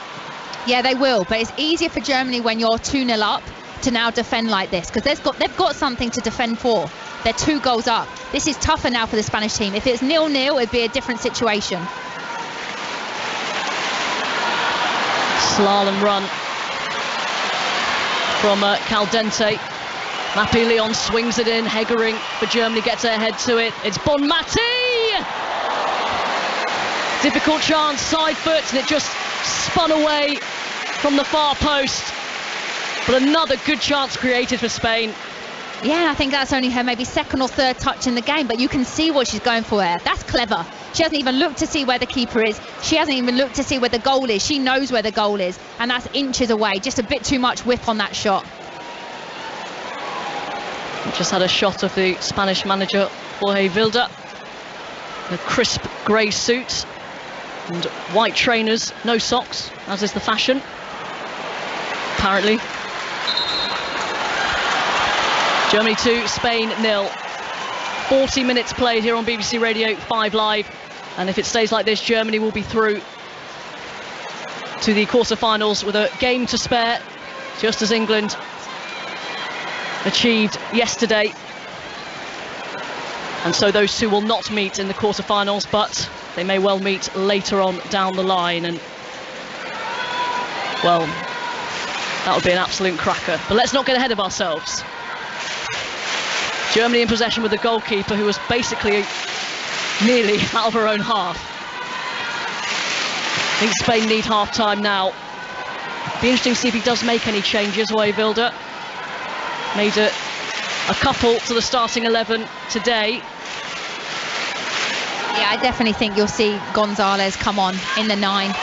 Yeah, they will, but it's easier for Germany when you're 2-0 up to now defend like this, because they've got something to defend for. They're 2 goals up. This is tougher now for the Spanish team. If it's 0-0, it'd be a different situation. Slalom run from Caldente. Mapi Leon swings it in. Hegering for Germany, gets her head to it. It's Bonmati! Difficult chance, side foot, and it just spun away from the far post. But another good chance created for Spain. Yeah, I think that's only her maybe second or third touch in the game, but you can see what she's going for there. That's clever. She hasn't even looked to see where the keeper is. She hasn't even looked to see where the goal is. She knows where the goal is, and that's inches away. Just a bit too much whip on that shot. Just had a shot of the Spanish manager, Jorge Vilda. A crisp grey suit and white trainers, no socks, as is the fashion, apparently. Germany 2, Spain 0. 40 minutes played here on BBC Radio 5 Live. And if it stays like this, Germany will be through to the quarter-finals with a game to spare, just as England achieved yesterday. And so those two will not meet in the quarter-finals, but they may well meet later on down the line. And, well, that would be an absolute cracker. But let's not get ahead of ourselves. Germany in possession with the goalkeeper, who was basically nearly out of her own half. I think Spain need half-time now. Be interesting to see if he does make any changes, Jorge Vilda. Made a couple to the starting 11 today. Yeah, I definitely think you'll see Gonzalez come on in the 9.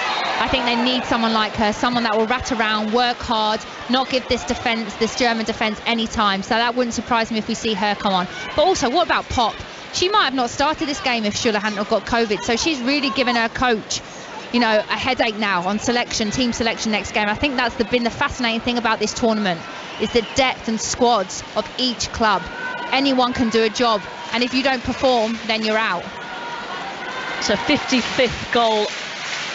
I think they need someone like her, someone that will rat around, work hard, not give this German defence any time. So that wouldn't surprise me if we see her come on. But also, what about Pop? She might have not started this game if Schuller hadn't have got COVID. So she's really given her coach, you know, a headache now on selection, team selection next game. I think that's been the fascinating thing about this tournament, is the depth and squads of each club. Anyone can do a job, and if you don't perform, then you're out. It's her 55th goal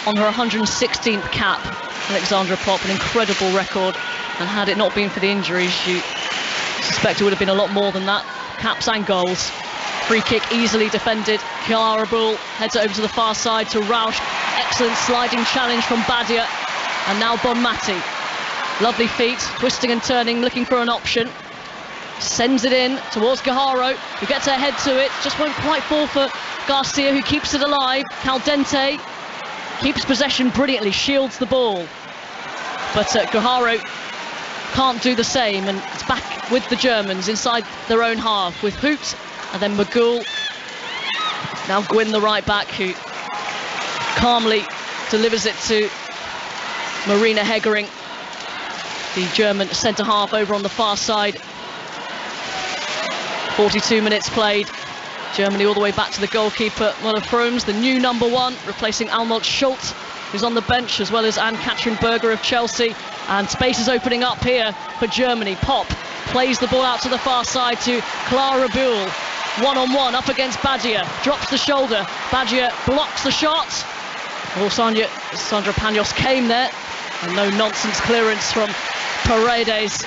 on her 116th cap, Alexandra Pop, an incredible record. And had it not been for the injuries, you suspect it would have been a lot more than that. Caps and goals. Free kick easily defended. Clara Bull heads it over to the far side to Rausch. Excellent sliding challenge from Badia. And now Bonmati. Lovely feet, twisting and turning, looking for an option. Sends it in towards Guijarro, who gets her head to it. Just won't quite fall for Garcia, who keeps it alive. Caldente keeps possession brilliantly, shields the ball. But Guijarro can't do the same, and it's back with the Germans inside their own half with Hoot and then Magul. Now Gwyn, the right back, who calmly delivers it to Marina Hegering, the German centre-half over on the far side. 42 minutes played. Germany all the way back to the goalkeeper, Muller Frooms, the new number 1, replacing Almut Schultz, who's on the bench, as well as Anne-Katrin Berger of Chelsea. And space is opening up here for Germany. Pop plays the ball out to the far side to Clara Buhl. One-on-one up against Badia. Drops the shoulder. Badia blocks the shot. Oh, Sandra Panos came there. And no nonsense clearance from Paredes.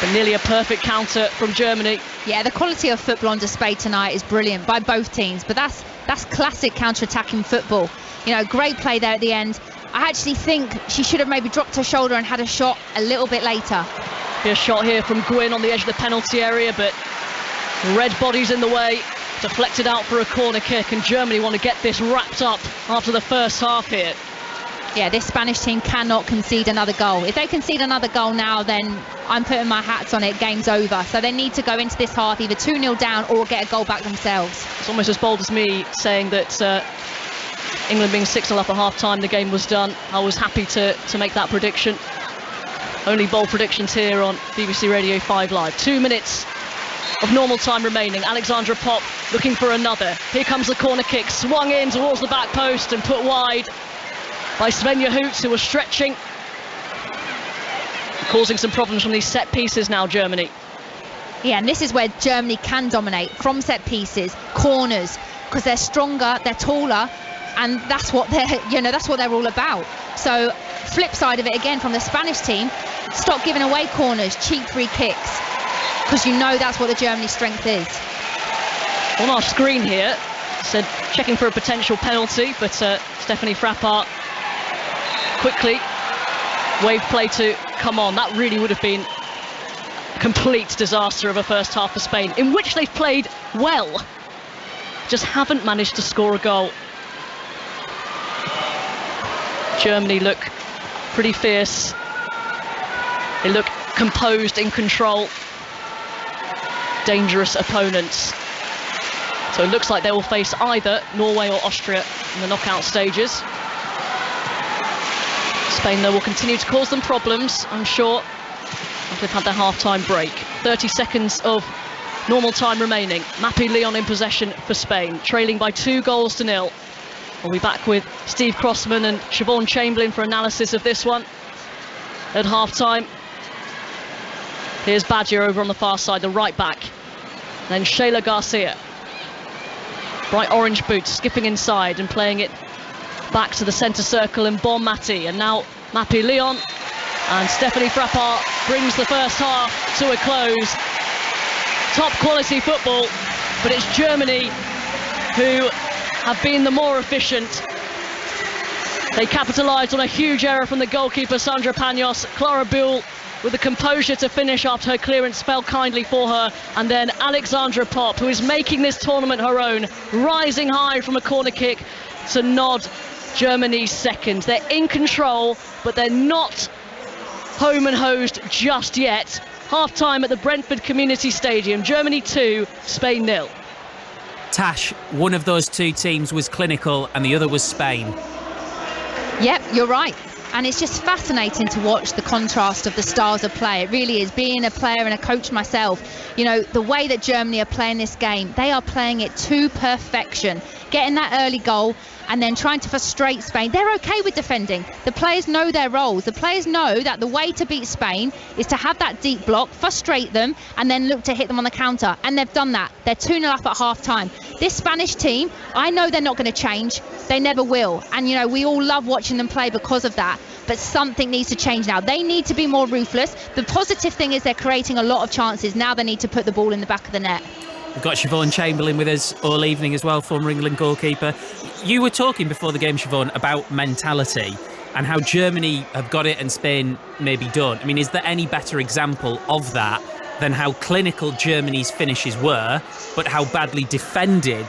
But nearly a perfect counter from Germany. Yeah, the quality of football on display tonight is brilliant by both teams, but that's classic counter-attacking football. You know, great play there at the end. I actually think she should have maybe dropped her shoulder and had a shot a little bit later. Be a shot here from Gwyn on the edge of the penalty area, but red body's in the way. Deflected out for a corner kick, and Germany want to get this wrapped up after the first half here. Yeah, this Spanish team cannot concede another goal. If they concede another goal now, then I'm putting my hats on it, game's over. So they need to go into this half either 2-0 down or get a goal back themselves. It's almost as bold as me saying that England being 6-0 up at half-time, the game was done. I was happy to make that prediction. Only bold predictions here on BBC Radio 5 Live. 2 minutes of normal time remaining. Alexandra Pop looking for another. Here comes the corner kick, swung in towards the back post and put wide by Svenja Hoots, who was stretching. Causing some problems from these set pieces now, Germany. Yeah, and this is where Germany can dominate, from set pieces, corners, because they're stronger, they're taller, and that's what they're all about. So flip side of it again from the Spanish team, stop giving away corners, cheap free kicks, because you know that's what the Germany strength is. On our screen here, said checking for a potential penalty, but Stephanie Frappart quickly wave play to come on. That really would have been a complete disaster of a first half for Spain, in which they've played well, just haven't managed to score a goal. Germany look pretty fierce. They look composed, in control. Dangerous opponents. So it looks like they will face either Norway or Austria in the knockout stages. Spain, though, will continue to cause them problems, I'm sure, after they've had their half-time break. 30 seconds of normal time remaining. Mappy Leon in possession for Spain, trailing by 2-0. We'll be back with Steve Crossman and Siobhan Chamberlain for analysis of this one at half-time. Here's Badger over on the far side, the right back. Then Shayla Garcia. Bright orange boots, skipping inside and playing it back to the centre circle in Bon Mati. And now Mappy Leon and Stephanie Frappart brings the first half to a close. Top quality football, but it's Germany who have been the more efficient. They capitalised on a huge error from the goalkeeper Sandra Panos. Clara Buell with the composure to finish after her clearance fell kindly for her, and then Alexandra Popp, who is making this tournament her own, rising high from a corner kick to nod Germany's second. They're in control, but they're not home and hosed just yet. Half-time at the Brentford Community Stadium. Germany 2, Spain 0. Tash, one of those two teams was clinical and the other was Spain. Yep, you're right. And it's just fascinating to watch the contrast of the styles of play. It really is. Being a player and a coach myself, you know, the way that Germany are playing this game, they are playing it to perfection. Getting that early goal and then trying to frustrate Spain. They're okay with defending. The players know their roles. The players know that the way to beat Spain is to have that deep block, frustrate them, and then look to hit them on the counter. And they've done that. They're 2-0 up at half-time. This Spanish team, I know they're not going to change. They never will. And, you know, we all love watching them play because of that. But something needs to change now. They need to be more ruthless. The positive thing is they're creating a lot of chances. Now they need to put the ball in the back of the net. We've got Siobhan Chamberlain with us all evening as well, former England goalkeeper. You were talking before the game, Siobhan, about mentality and how Germany have got it and Spain maybe don't. I mean, is there any better example of that than how clinical Germany's finishes were, but how badly defended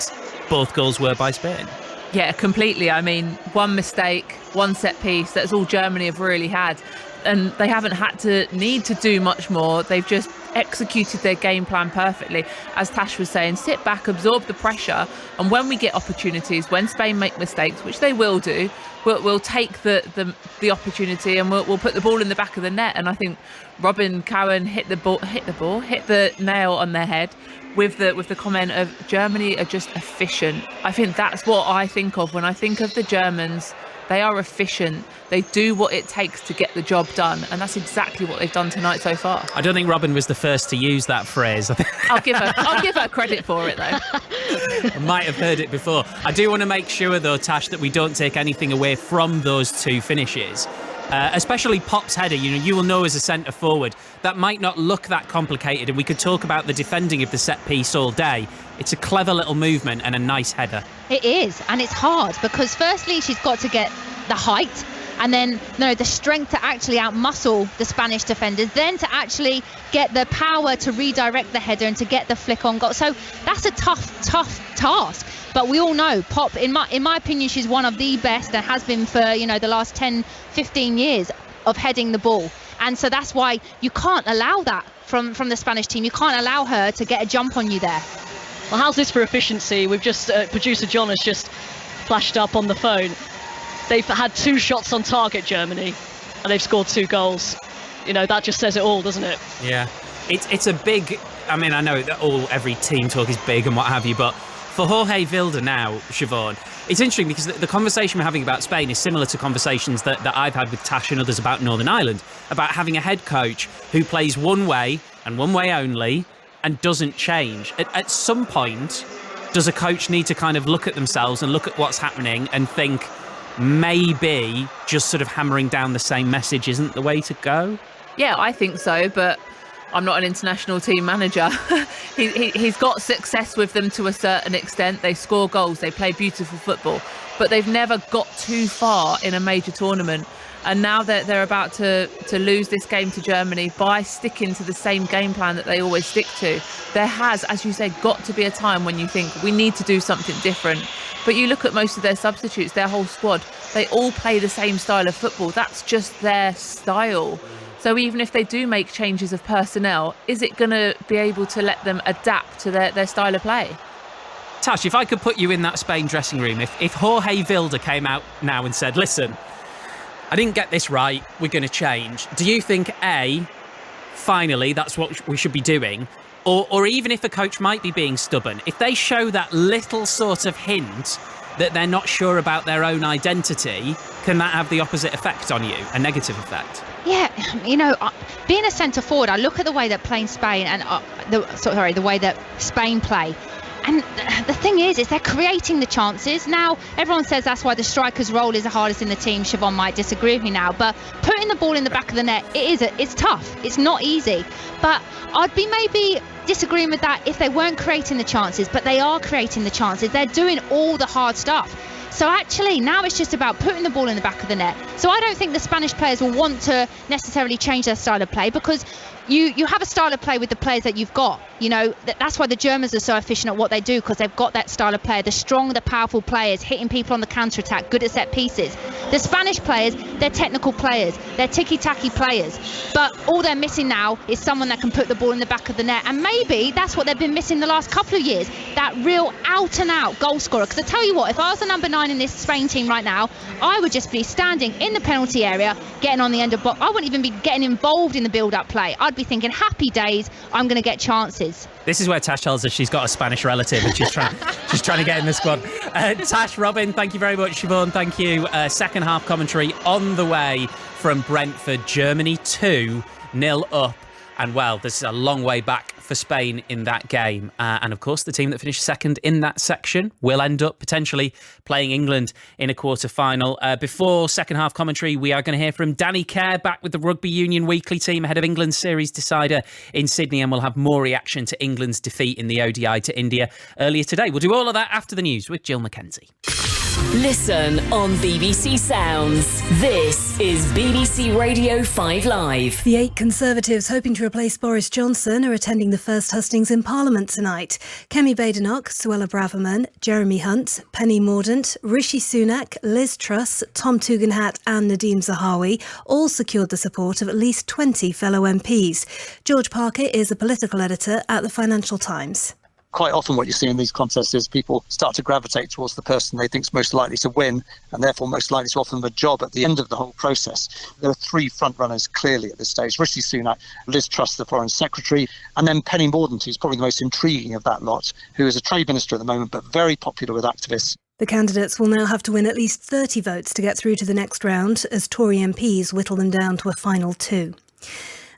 both goals were by Spain? Yeah, completely. I mean, one mistake, one set piece, that's all Germany have really had. And they haven't had to need to do much more. They've just executed their game plan perfectly. As Tash was saying, sit back, absorb the pressure. And when we get opportunities, when Spain make mistakes, which they will do, we'll take the opportunity and we'll put the ball in the back of the net. And I think Robin Cowan hit the nail on their head with the comment of Germany are just efficient. I think that's what I think of when I think of the Germans. They are efficient. They do what it takes to get the job done, and that's exactly what they've done tonight so far. I don't think Robin was the first to use that phrase. I'll give her credit for it, though. I might have heard it before. I do want to make sure, though, Tash, that we don't take anything away from those two finishes. Especially Pop's header, you will know as a centre forward that might not look that complicated, and we could talk about the defending of the set piece all day. It's a clever little movement and a nice header. It is, and it's hard because firstly she's got to get the height and then the strength to actually outmuscle the Spanish defenders, then to actually get the power to redirect the header and to get the flick on goal. So that's a tough task. But we all know Pop, in my opinion, she's one of the best and has been for the last 10, 15 years of heading the ball. And so that's why you can't allow that from the Spanish team. You can't allow her to get a jump on you there. Well, how's this for efficiency? We've just, producer John has just flashed up on the phone. They've had 2 shots on target, Germany, and they've scored 2 goals. That just says it all, doesn't it? Yeah. It's a big, I mean, I know that every team talk is big and what have you, but for Jorge Vilda now, Siobhan, it's interesting because the conversation we're having about Spain is similar to conversations that I've had with Tash and others about Northern Ireland, about having a head coach who plays one way and one way only and doesn't change. At some point, does a coach need to kind of look at themselves and look at what's happening and think maybe just sort of hammering down the same message isn't the way to go? Yeah, I think so, but I'm not an international team manager. He's got success with them to a certain extent. They score goals, they play beautiful football, but they've never got too far in a major tournament. And now that they're about to lose this game to Germany by sticking to the same game plan that they always stick to, there has, as you say, got to be a time when you think we need to do something different. But you look at most of their substitutes, their whole squad, they all play the same style of football. That's just their style. So even if they do make changes of personnel, is it going to be able to let them adapt to their style of play? Tash, if I could put you in that Spain dressing room, if Jorge Vilda came out now and said, listen, I didn't get this right, we're going to change. Do you think, A, finally, that's what we should be doing? Or even if a coach might be being stubborn, if they show that little sort of hint that they're not sure about their own identity, can that have the opposite effect on you, a negative effect? Yeah, being a centre forward, I look at the way that playing Spain and the way that Spain play. And the thing is they're creating the chances. Now, everyone says that's why the striker's role is the hardest in the team. Siobhan might disagree with me now, but putting the ball in the back of the net, it's tough. It's not easy. But I'd be maybe disagreeing with that if they weren't creating the chances, but they are creating the chances. They're doing all the hard stuff. So actually, now it's just about putting the ball in the back of the net. So I don't think the Spanish players will want to necessarily change their style of play, because you have a style of play with the players that you've got. That's why the Germans are so efficient at what they do, because they've got that style of play. The strong, the powerful players, hitting people on the counter-attack, good at set pieces. The Spanish players, they're technical players. They're ticky-tacky players. But all they're missing now is someone that can put the ball in the back of the net. And maybe that's what they've been missing the last couple of years, that real out-and-out goal scorer. Because I tell you what, if I was the number 9 in this Spain team right now, I would just be standing in the penalty area, getting on the end of box. I wouldn't even be getting involved in the build-up play. I'd be thinking, happy days, I'm going to get chances. This is where Tash tells us she's got a Spanish relative and she's trying to get in the squad. Tash, Robin, thank you very much. Siobhan, thank you. Second half commentary on the way from Brentford. Germany 2-0 up. And, well, this is a long way back for Spain in that game. And, of course, the team that finished second in that section will end up potentially playing England in a quarter-final. Before second half commentary, we are going to hear from Danny Kerr, back with the Rugby Union Weekly team ahead of England's series decider in Sydney, and we'll have more reaction to England's defeat in the ODI to India earlier today. We'll do all of that after the news with Jill Mackenzie. Listen on BBC Sounds. This is BBC Radio 5 Live. The 8 Conservatives hoping to replace Boris Johnson are attending the first hustings in Parliament tonight. Kemi Badenoch, Suella Braverman, Jeremy Hunt, Penny Mordaunt, Rishi Sunak, Liz Truss, Tom Tugendhat and Nadeem Zahawi all secured the support of at least 20 fellow MPs. George Parker is a political editor at the Financial Times. Quite often what you see in these contests is people start to gravitate towards the person they think is most likely to win, and therefore most likely to offer them a job at the end of the whole process. There are 3 front runners clearly at this stage: Rishi Sunak, Liz Truss, the Foreign Secretary, and then Penny Mordaunt, who's probably the most intriguing of that lot, who is a trade minister at the moment but very popular with activists. The candidates will now have to win at least 30 votes to get through to the next round, as Tory MPs whittle them down to a final 2.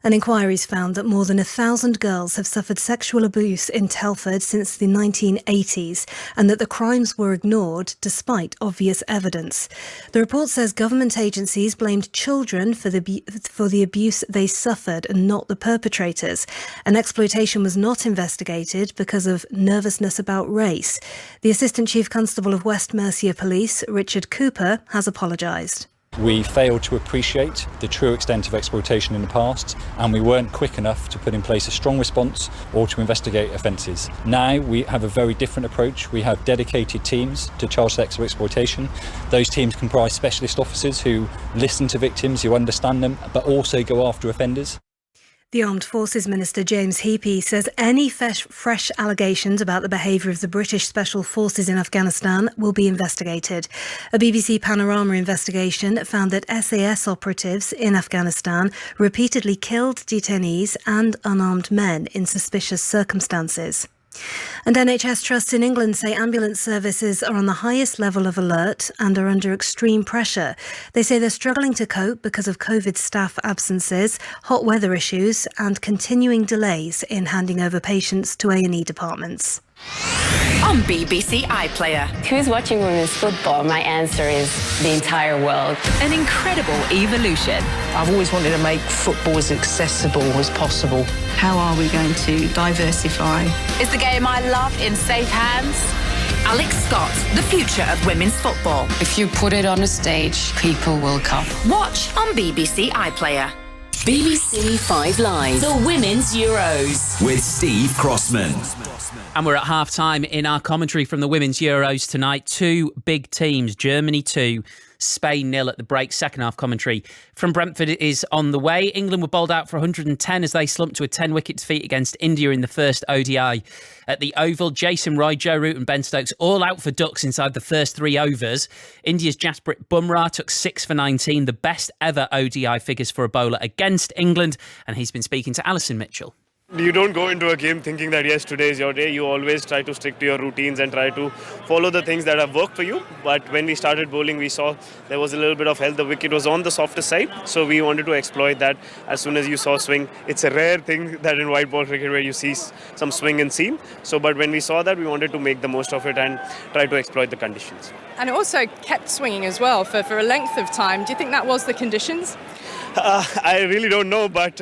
An inquiry's found that more than 1,000 girls have suffered sexual abuse in Telford since the 1980s, and that the crimes were ignored despite obvious evidence. The report says government agencies blamed children for the abuse they suffered and not the perpetrators, and exploitation was not investigated because of nervousness about race. The Assistant Chief Constable of West Mercia Police, Richard Cooper, has apologised. We failed to appreciate the true extent of exploitation in the past, and we weren't quick enough to put in place a strong response or to investigate offences. Now we have a very different approach. We have dedicated teams to child sexual exploitation. Those teams comprise specialist officers who listen to victims, who understand them, but also go after offenders. The Armed Forces Minister James Heappey says any fresh allegations about the behaviour of the British Special Forces in Afghanistan will be investigated. A BBC Panorama investigation found that SAS operatives in Afghanistan repeatedly killed detainees and unarmed men in suspicious circumstances. And NHS trusts in England say ambulance services are on the highest level of alert and are under extreme pressure. They say they're struggling to cope because of COVID staff absences, hot weather issues and continuing delays in handing over patients to A&E departments. On BBC iPlayer. Who's watching women's football? My answer is the entire world. An incredible evolution. I've always wanted to make football as accessible as possible. How are we going to diversify? Is the game I love in safe hands? Alex Scott, the future of women's football. If you put it on a stage, people will come. Watch on BBC iPlayer. BBC 5 Live, the Women's Euros. With Steve Crossman. And we're at half-time in our commentary from the Women's Euros tonight. Two big teams, Germany 2, Spain 0 at the break. Second half commentary from Brentford is on the way. England were bowled out for 110 as they slumped to a 10-wicket defeat against India in the first ODI at the Oval. Jason Roy, Joe Root and Ben Stokes all out for ducks inside the first 3 overs. India's Jasprit Bumrah took 6 for 19, the best ever ODI figures for a bowler against England. And he's been speaking to Alison Mitchell. You don't go into a game thinking that, yes, today is your day. You always try to stick to your routines and try to follow the things that have worked for you. But when we started bowling, we saw there was a little bit of health. The wicket was on the softer side. So we wanted to exploit that as soon as you saw swing. It's a rare thing that in white ball cricket where you see some swing and seam. But when we saw that, we wanted to make the most of it and try to exploit the conditions. And it also kept swinging as well for a length of time. Do you think that was the conditions? I really don't know, but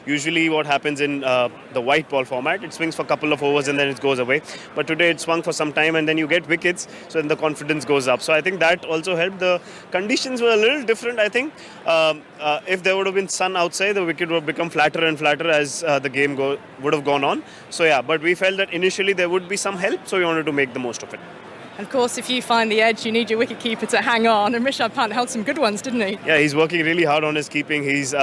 usually what happens in the white ball format, it swings for a couple of overs and then it goes away. But today it swung for some time and then you get wickets, so then the confidence goes up. So I think that also helped. The conditions were a little different, I think. If there would have been sun outside, the wicket would have become flatter and flatter as the game would have gone on. So but we felt that initially there would be some help, so we wanted to make the most of it. Of course, if you find the edge, you need your wicketkeeper to hang on. And Rishabh Pant held some good ones, didn't he? Yeah, he's working really hard on his keeping. He's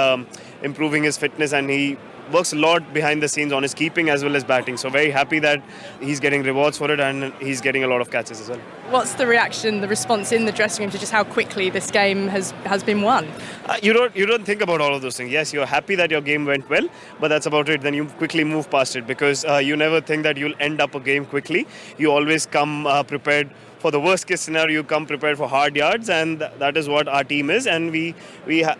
improving his fitness and he works a lot behind the scenes on his keeping as well as batting. So very happy that he's getting rewards for it and he's getting a lot of catches as well. What's the reaction, the response in the dressing room to just how quickly this game has been won? You don't think about all of those things. Yes, you're happy that your game went well, but that's about it. Then you quickly move past it because you never think that you'll end up a game quickly. You always come prepared. For the worst case scenario, you come prepared for hard yards, and that is what our team is. And we're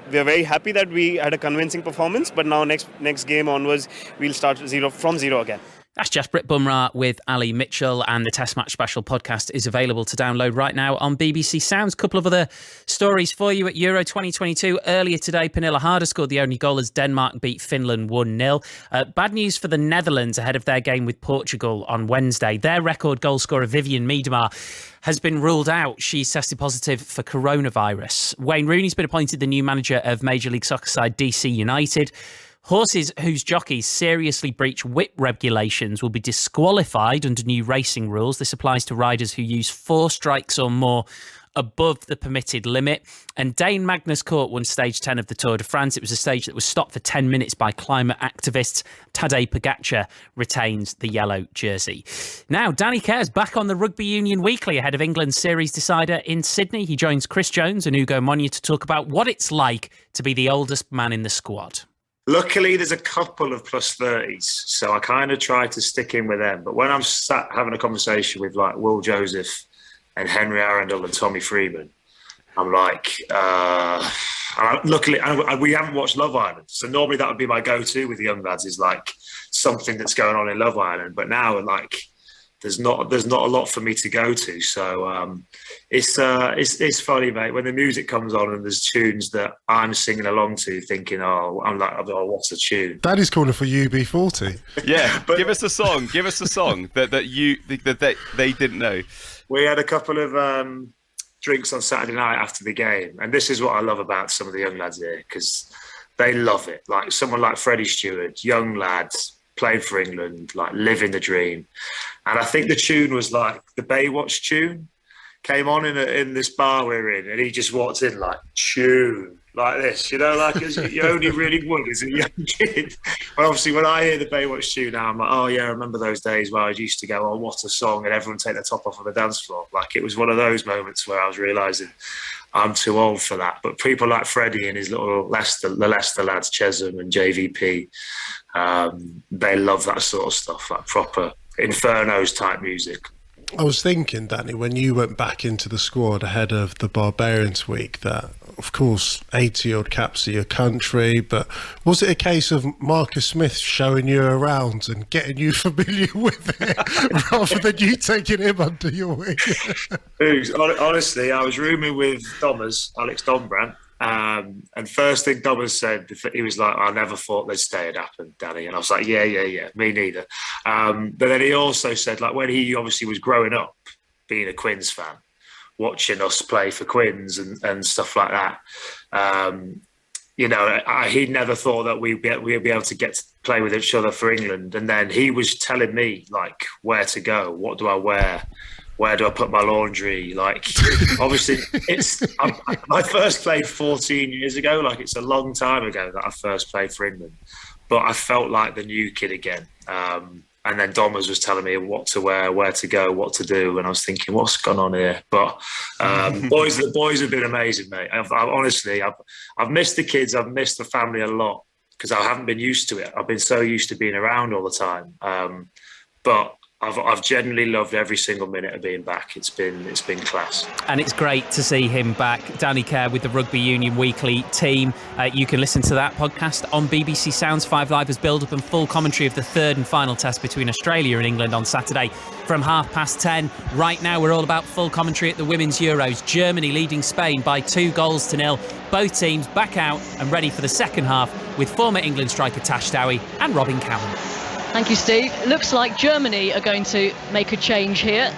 very happy that we had a convincing performance. But now next game onwards, we'll start from zero again. That's Jasprit Bumrah with Ali Mitchell, and the Test Match Special podcast is available to download right now on BBC Sounds. A couple of other stories for you at Euro 2022. Earlier today, Pernilla Harder scored the only goal as Denmark beat Finland 1-0. Bad news for the Netherlands ahead of their game with Portugal on Wednesday. Their record goal scorer Vivian Miedema has been ruled out. She's tested positive for coronavirus. Wayne Rooney's been appointed the new manager of Major League Soccer side DC United. Horses whose jockeys seriously breach whip regulations will be disqualified under new racing rules. This applies to riders who use 4 strikes or more above the permitted limit. And Dane Magnus Cort won stage 10 of the Tour de France. It was a stage that was stopped for 10 minutes by climate activists. Tadej Pogacar retains the yellow jersey. Now, Danny Kerr's back on the Rugby Union Weekly ahead of England's series decider in Sydney. He joins Chris Jones and Ugo Monye to talk about what it's like to be the oldest man in the squad. Luckily, there's a couple of plus 30s, so I kind of try to stick in with them. But when I'm sat having a conversation with like Will Joseph and Henry Arundel and Tommy Freeman, I'm like, luckily, we haven't watched Love Island, so normally that would be my go-to with the young lads is like something that's going on in Love Island. But now, like, there's not a lot for me to go to, so it's funny, mate, when the music comes on and there's tunes that I'm singing along to, thinking, oh, what's a tune? Daddy's calling for UB40. Yeah, but give us a song that they didn't know. We had a couple of drinks on Saturday night after the game, and this is what I love about some of the young lads here, because they love it. Like someone like Freddie Stewart, young lads, played for England, like living the dream. And I think the tune was like the Baywatch tune came on in this bar we were in, and he just walked in like tune like this, like as you only really would as a young kid. But obviously when I hear the Baywatch tune now, I'm like, oh yeah, I remember those days where I used to go, oh, what a song, and everyone take their top off on the dance floor. Like it was one of those moments where I was realising I'm too old for that. But people like Freddie and his little the Leicester lads, Chesham and JVP, they love that sort of stuff, like proper Infernos type music. I was thinking, Danny, when you went back into the squad ahead of the Barbarians week, that of course 80-odd caps of your country, but was it a case of Marcus Smith showing you around and getting you familiar with it rather than you taking him under your wing? Honestly, I was rooming with Alex Dombrand. And first thing Thomas said, he was like, I never thought this day had happened, Danny. And I was like, yeah, me neither. But then he also said, like, when he obviously was growing up, being a Quins fan, watching us play for Quins and stuff like that, he never thought that we'd be able to get to play with each other for England. And then he was telling me, like, where to go, what do I wear, where do I put my laundry? Like, obviously, I first played 14 years ago. Like, it's a long time ago that I first played for England. But I felt like the new kid again. And then Domers was telling me what to wear, where to go, what to do. And I was thinking, what's gone on here? But the boys have been amazing, mate. I've missed the kids. I've missed the family a lot because I haven't been used to it. I've been so used to being around all the time. But I've genuinely loved every single minute of being back. It's been class. And it's great to see him back. Danny Kerr with the Rugby Union Weekly team. You can listen to that podcast on BBC Sounds 5 Live as build-up and full commentary of the third and final test between Australia and England on Saturday from 10:30. Right now, we're all about full commentary at the Women's Euros. Germany leading Spain by 2-0. Both teams back out and ready for the second half with former England striker Tash Dowie and Robin Cowan. Thank you, Steve. It looks like Germany are going to make a change here.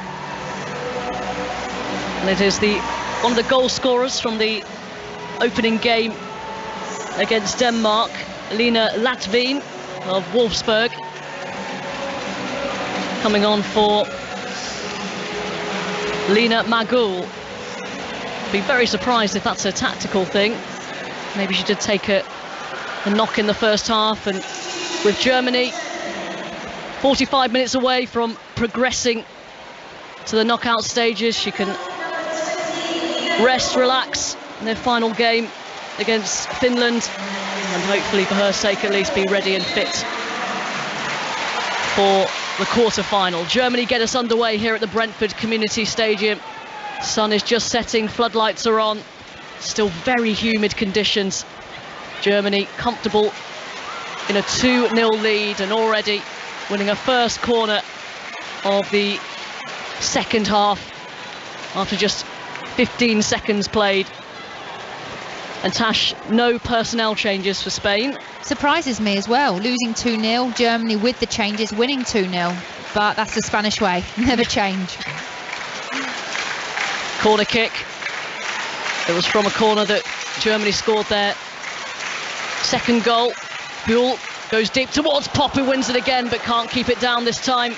And it is one of the goal scorers from the opening game against Denmark, Lena Latveen of Wolfsburg, coming on for Lena Magul. Be very surprised if that's a tactical thing. Maybe she did take a knock in the first half, and with Germany 45 minutes away from progressing to the knockout stages, she can rest, relax in their final game against Finland, and hopefully, for her sake at least, be ready and fit for the quarter-final. Germany get us underway here at the Brentford Community Stadium. Sun is just setting, floodlights are on, still very humid conditions. Germany comfortable in a 2-0 lead and already winning a first corner of the second half after just 15 seconds played. And Tash, no personnel changes for Spain. Surprises me as well, losing 2-0, Germany with the changes, winning 2-0. But that's the Spanish way, never change. Corner kick. It was from a corner that Germany scored their second goal. Buell goes deep towards Pop, who wins it again, but can't keep it down this time.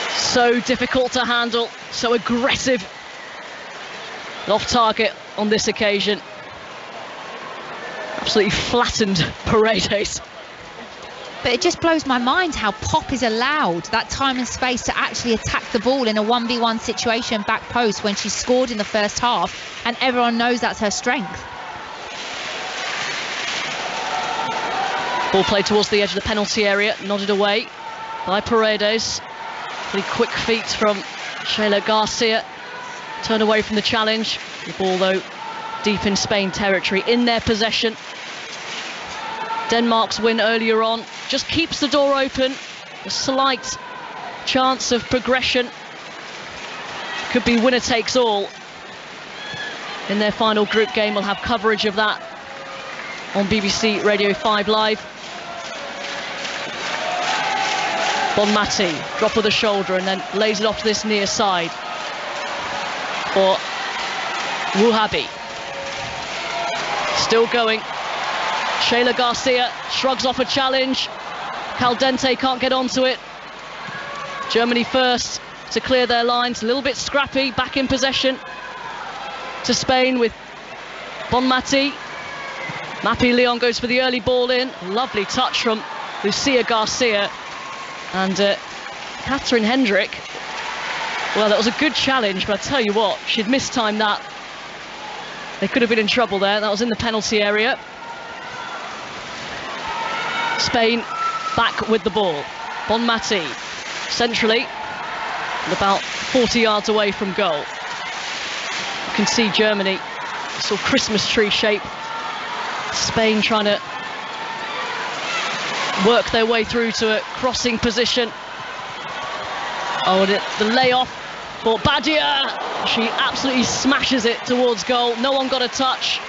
So difficult to handle, so aggressive. Off target on this occasion. Absolutely flattened Paredes. But it just blows my mind how Pop is allowed that time and space to actually attack the ball in a 1v1 situation back post when she scored in the first half, and everyone knows that's her strength. Ball played towards the edge of the penalty area, nodded away by Paredes. Pretty quick feet from Shayla Garcia. Turned away from the challenge. The ball, though, deep in Spain territory, in their possession. Denmark's win earlier on just keeps the door open. A slight chance of progression. Could be winner takes all. In their final group game, we'll have coverage of that on BBC Radio 5 Live. Bonmati, drop of the shoulder and then lays it off to this near side for Wuhabi. Still going. Shayla Garcia shrugs off a challenge. Caldente can't get onto it. Germany first to clear their lines. A little bit scrappy, back in possession to Spain with Bonmati. Mappy Leon goes for the early ball in. Lovely touch from Lucia Garcia. And Catherine Hendrick, well, that was a good challenge, but I tell you what, she'd mistimed that. They could have been in trouble there. That was in the penalty area. Spain back with the ball. Bonmati centrally, and about 40 yards away from goal. You can see Germany, sort of Christmas tree shape. Spain trying to work their way through to a crossing position. Oh, and the layoff for Badia. She absolutely smashes it towards goal. No one got a touch.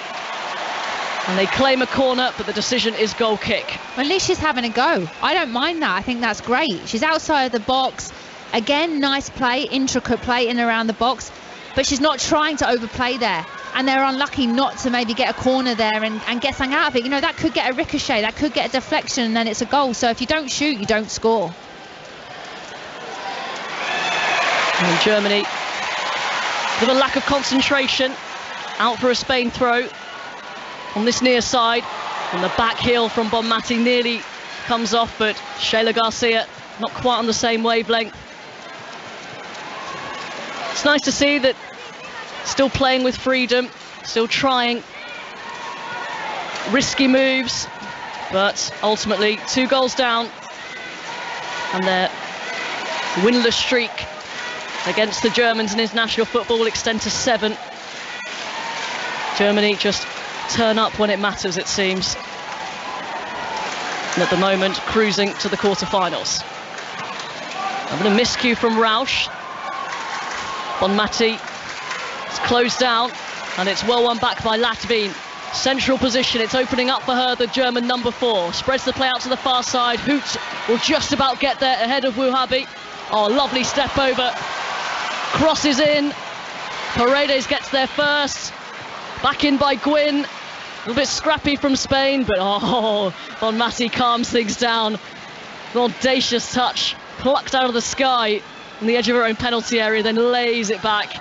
And they claim a corner, but the decision is goal kick. Well, at least she's having a go. I don't mind that. I think that's great. She's outside of the box. Again, nice play, intricate play in and around the box. But she's not trying to overplay there. and they're unlucky not to maybe get a corner there and get something out of it. You know, that could get a ricochet, that could get a deflection, and then it's a goal. So if you don't shoot, you don't score. And Germany, with a lack of concentration, out for a Spain throw on this near side, and the back heel from Bonmati nearly comes off, but Sheila Garcia not quite on the same wavelength. It's nice to see that still playing with freedom, still trying risky moves, but ultimately 2 goals down, and their winless streak against the Germans in international football will extend to 7. Germany just turn up when it matters, it seems. And at the moment, cruising to the quarterfinals. And a miscue from Rausch. Bonmati is closed down, and it's well won back by Latvin. Central position, it's opening up for her, the German number 4. Spreads the play out to the far side. Hoot will just about get there ahead of Wuhabi. Oh, lovely step over. Crosses in. Paredes gets there first. Back in by Gwyn. A little bit scrappy from Spain, but Bonmati calms things down. An audacious touch, plucked out of the sky on the edge of her own penalty area, then lays it back.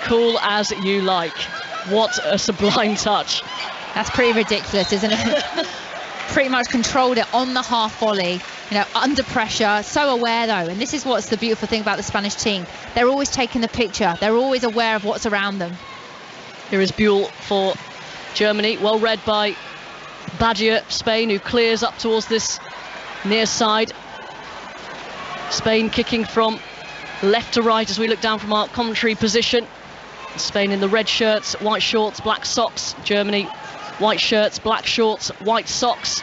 Cool as you like. What a sublime touch. That's pretty ridiculous, isn't it? Pretty much controlled it on the half volley, you know, under pressure, so aware though, and this is what's the beautiful thing about the Spanish team. They're always taking the picture, they're always aware of what's around them. Here is Buell for Germany, well read by Badia, Spain, who clears up towards this near side. Spain kicking from left to right as we look down from our commentary position. Spain in the red shirts, white shorts, black socks. Germany, white shirts, black shorts, white socks.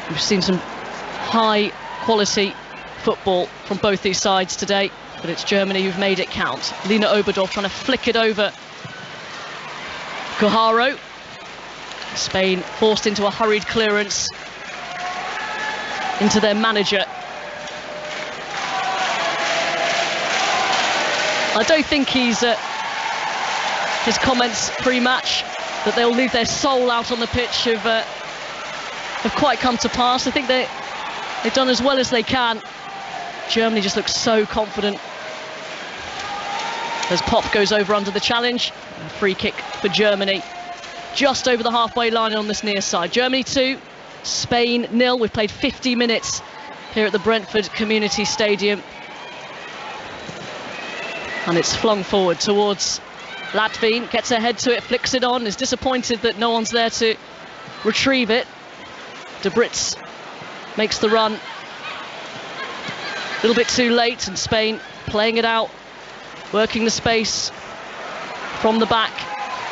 We've seen some high quality football from both these sides today, but it's Germany who've made it count. Lena Oberdorf trying to flick it over Guajaro. Spain forced into a hurried clearance into their manager. I don't think his comments pre-match that they'll leave their soul out on the pitch have quite come to pass. I think they've done as well as they can. Germany just looks so confident as Pop goes over under the challenge. A free kick for Germany, just over the halfway line on this near side. Germany 2, Spain 0. We've played 50 minutes here at the Brentford Community Stadium. And it's flung forward towards Latvin, gets her head to it, flicks it on, is disappointed that no one's there to retrieve it. De Brits makes the run a little bit too late, and Spain playing it out, working the space from the back.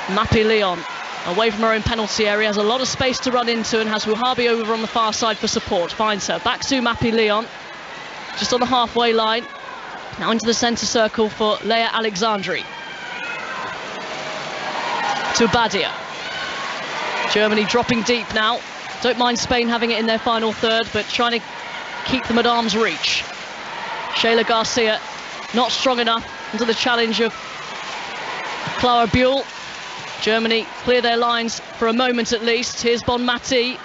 Mapi Leon away from her own penalty area, has a lot of space to run into, and has Wuhabi over on the far side for support. Finds her, back to Mapi Leon, just on the halfway line. Now into the centre circle for Leia Alexandri. To Badia. Germany dropping deep now. Don't mind Spain having it in their final third, but trying to keep them at arm's reach. Sheila Garcia not strong enough into the challenge of Clara Buell. Germany clear their lines for a moment at least. Here's Bonmati.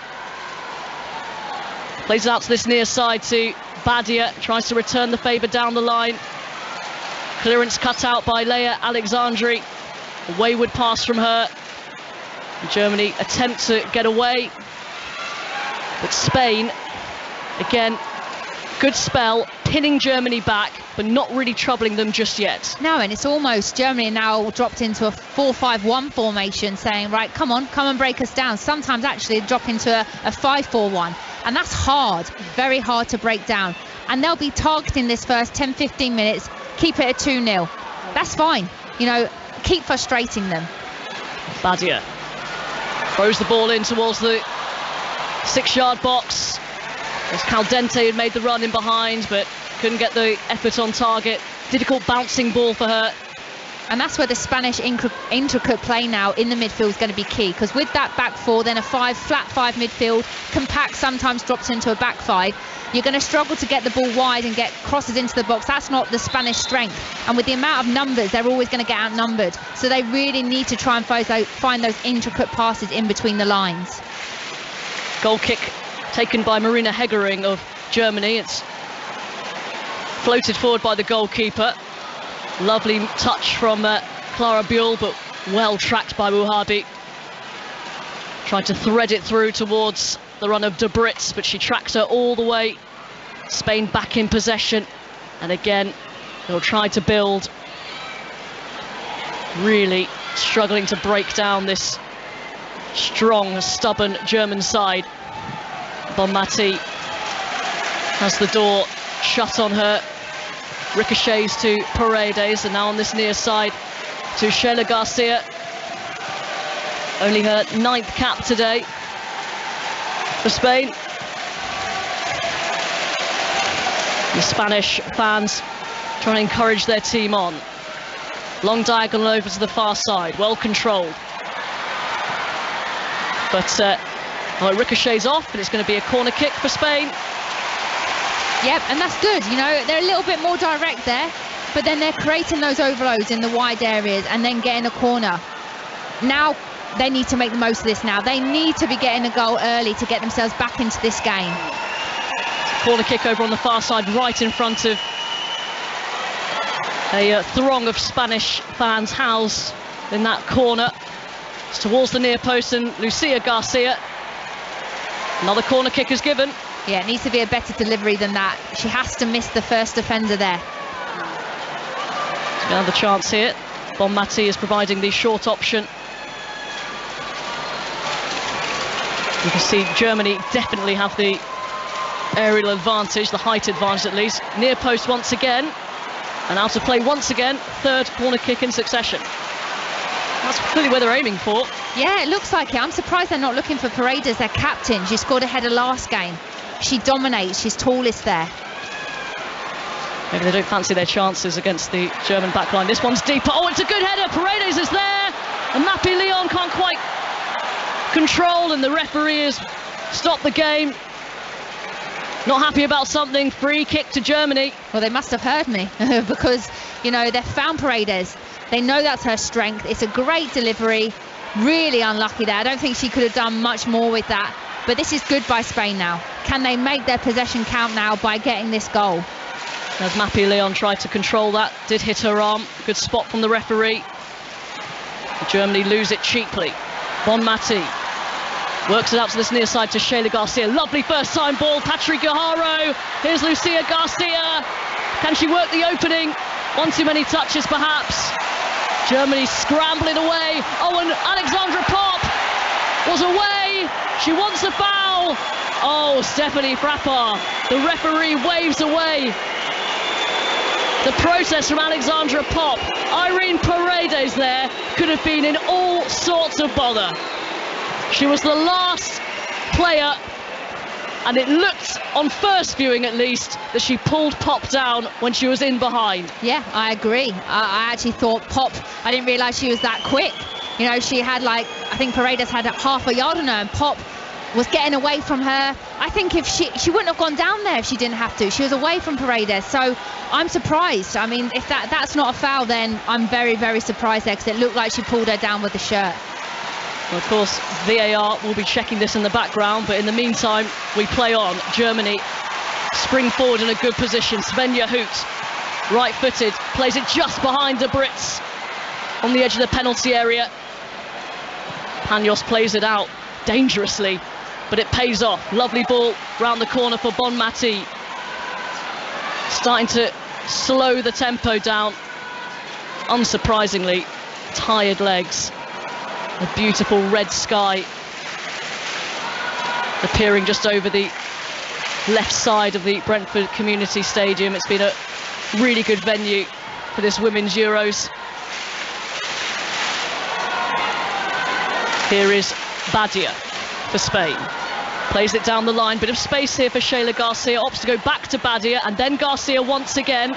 Plays it out to this near side to Badia, tries to return the favour down the line. Clearance cut out by Leia Alexandri. A wayward pass from her. Germany attempt to get away. But Spain, again, good spell, pinning Germany back, but not really troubling them just yet. No, and it's almost Germany now dropped into a 4-5-1 formation, saying, right, come and break us down. Sometimes actually drop into a 5-4-1. And that's hard, very hard to break down. And they'll be targeting this first 10-15 minutes, keep it at 2-0. That's fine, you know, keep frustrating them. Badia throws the ball in towards the 6-yard box. As Caldente had made the run in behind, but couldn't get the effort on target. Difficult bouncing ball for her. And that's where the Spanish intricate play now in the midfield is going to be key, because with that back four, then a flat five midfield, compact, sometimes drops into a back five, you're going to struggle to get the ball wide and get crosses into the box. That's not the Spanish strength. And with the amount of numbers, they're always going to get outnumbered. So they really need to try and find those intricate passes in between the lines. Goal kick taken by Marina Hegering of Germany. It's floated forward by the goalkeeper. Lovely touch from Clara Buell, but well tracked by Wuhabi. Tried to thread it through towards the run of De Brits, but she tracked her all the way. Spain back in possession, and again they'll try to build. Really struggling to break down this strong, stubborn German side. Bonmati has the door shut on her. Ricochets to Paredes, and now on this near side to Sheila Garcia. Only her 9th cap today for Spain. The Spanish fans trying to encourage their team on. Long diagonal over to the far side, well controlled. But it ricochets off, and it's going to be a corner kick for Spain. Yep, and that's good. You know, they're a little bit more direct there, but then they're creating those overloads in the wide areas and then getting a corner. Now they need to make the most of this now. They need to be getting a goal early to get themselves back into this game. Corner kick over on the far side, right in front of a throng of Spanish fans housed in that corner. It's towards the near post, and Lucia Garcia. Another corner kick is given. Yeah, it needs to be a better delivery than that. She has to miss the first defender there. Another chance here. Bonmati is providing the short option. You can see Germany definitely have the aerial advantage, the height advantage at least. Near post once again, and out of play once again. 3rd corner kick in succession. That's clearly where they're aiming for. Yeah, it looks like it. I'm surprised they're not looking for Paredes, their captain. She scored a header last game. She dominates, she's tallest there. Maybe they don't fancy their chances against the German backline. This one's deeper. Oh, it's a good header. Paredes is there, and Mappy Leon can't quite control, and the referee has stopped the game. Not happy about something. Free kick to Germany. Well, they must have heard me because, you know, they've found Paredes. They know that's her strength. It's a great delivery. Really unlucky there. I don't think she could have done much more with that. But this is good by Spain now. Can they make their possession count now by getting this goal? As Mappy Leon tried to control that, did hit her arm. Good spot from the referee. Germany lose it cheaply. Bonmati works it out to this near side to Sheila Garcia. Lovely first time ball. Patri Guijarro. Here's Lucia Garcia. Can she work the opening? One too many touches perhaps. Germany scrambling away. Oh, and Alexandra Pop was away. She wants a foul. Oh, Stephanie Frappard. The referee waves away the protest from Alexandra Pop. Irene Paredes there could have been in all sorts of bother. She was the last player, and it looked, on first viewing at least, that she pulled Pop down when she was in behind. Yeah, I agree. I actually thought Pop, I didn't realise she was that quick. You know, she had I think Paredes had half a yard on her, and Pop was getting away from her. I think if she wouldn't have gone down there if she didn't have to. She was away from Paredes, so I'm surprised. I mean, if that's not a foul, then I'm very, very surprised there, because it looked like she pulled her down with the shirt. Well, of course, VAR will be checking this in the background, but in the meantime, we play on. Germany spring forward in a good position. Svenja Hoot, right-footed, plays it just behind De Brits on the edge of the penalty area. Panos plays it out dangerously, but it pays off. Lovely ball round the corner for Bonmati. Starting to slow the tempo down. Unsurprisingly, tired legs. A beautiful red sky appearing just over the left side of the Brentford Community Stadium. It's been a really good venue for this Women's Euros. Here is Badia for Spain. Plays it down the line, bit of space here for Sheila Garcia. Opts to go back to Badia, and then Garcia once again.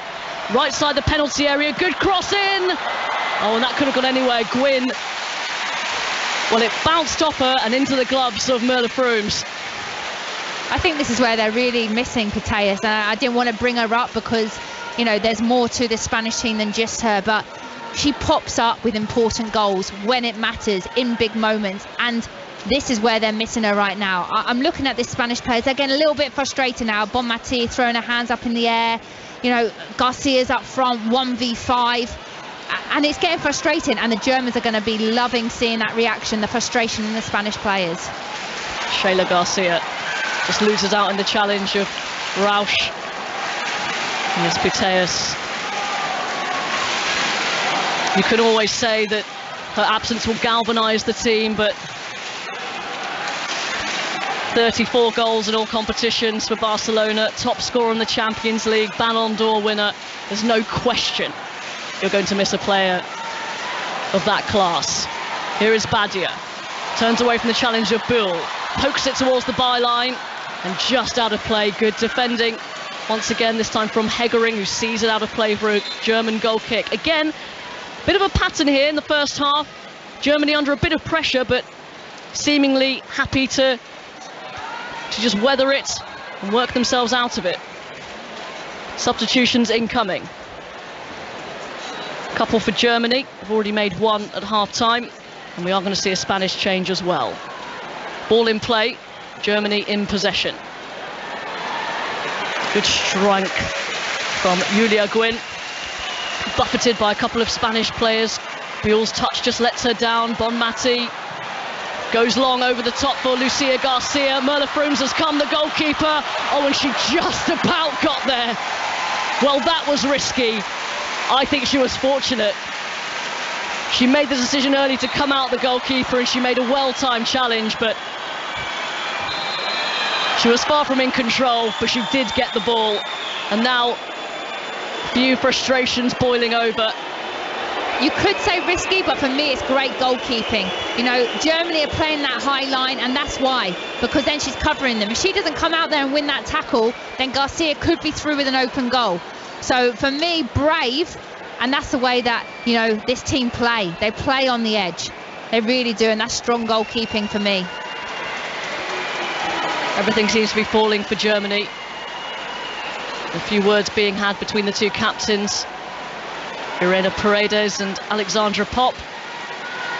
Right side the penalty area, good cross in. Oh, and that could have gone anywhere. Gwyn. Well, it bounced off her and into the gloves of Merle Frooms. I think this is where they're really missing Putellas, and I didn't want to bring her up because, you know, there's more to the Spanish team than just her, but she pops up with important goals when it matters, in big moments, and this is where they're missing her right now. I'm looking at this Spanish players, they're getting a little bit frustrated now. Bonmatí throwing her hands up in the air, you know, Garcia's up front, 1v5, and it's getting frustrating, and the Germans are going to be loving seeing that reaction, the frustration in the Spanish players. Shayla Garcia just loses out in the challenge of Rausch. Here's Putellas. You can always say that her absence will galvanise the team, but 34 goals in all competitions for Barcelona, top scorer in the Champions League, Ballon d'Or winner. There's no question you're going to miss a player of that class. Here is Badia. Turns away from the challenge of Bull. Pokes it towards the byline and just out of play. Good defending. Once again, this time from Hegering, who sees it out of play for a German goal kick. Again, bit of a pattern here in the first half. Germany under a bit of pressure, but seemingly happy to just weather it and work themselves out of it. Substitutions incoming. Couple for Germany. They've already made one at half-time, and we are going to see a Spanish change as well. Ball in play, Germany in possession. Good strength from Julia Gwyn. Buffeted by a couple of Spanish players. Buell's touch just lets her down. Bonmatí goes long over the top for Lucia Garcia. Merle Frooms has come, the goalkeeper. Oh, and she just about got there. Well, that was risky. I think she was fortunate. She made the decision early to come out the goalkeeper, and she made a well-timed challenge, but she was far from in control, but she did get the ball. And now, a few frustrations boiling over. You could say risky, but for me it's great goalkeeping. You know, Germany are playing that high line, and that's why, because then she's covering them. If she doesn't come out there and win that tackle, then Garcia could be through with an open goal. So for me, brave, and that's the way that, you know, this team play. They play on the edge. They really do, and that's strong goalkeeping for me. Everything seems to be falling for Germany. A few words being had between the two captains, Irene Paredes and Alexandra Popp,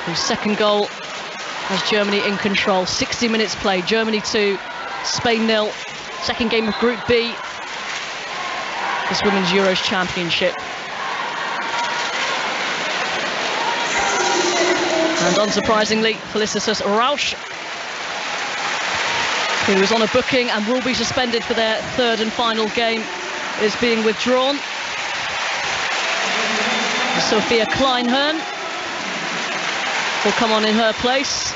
whose second goal has Germany in control. 60 minutes played, Germany 2, Spain 0. Second game of Group B, this Women's Euros Championship. And unsurprisingly, Felicitas Rausch, who was on a booking and will be suspended for their third and final game, is being withdrawn. Sophia Kleinhern will come on in her place.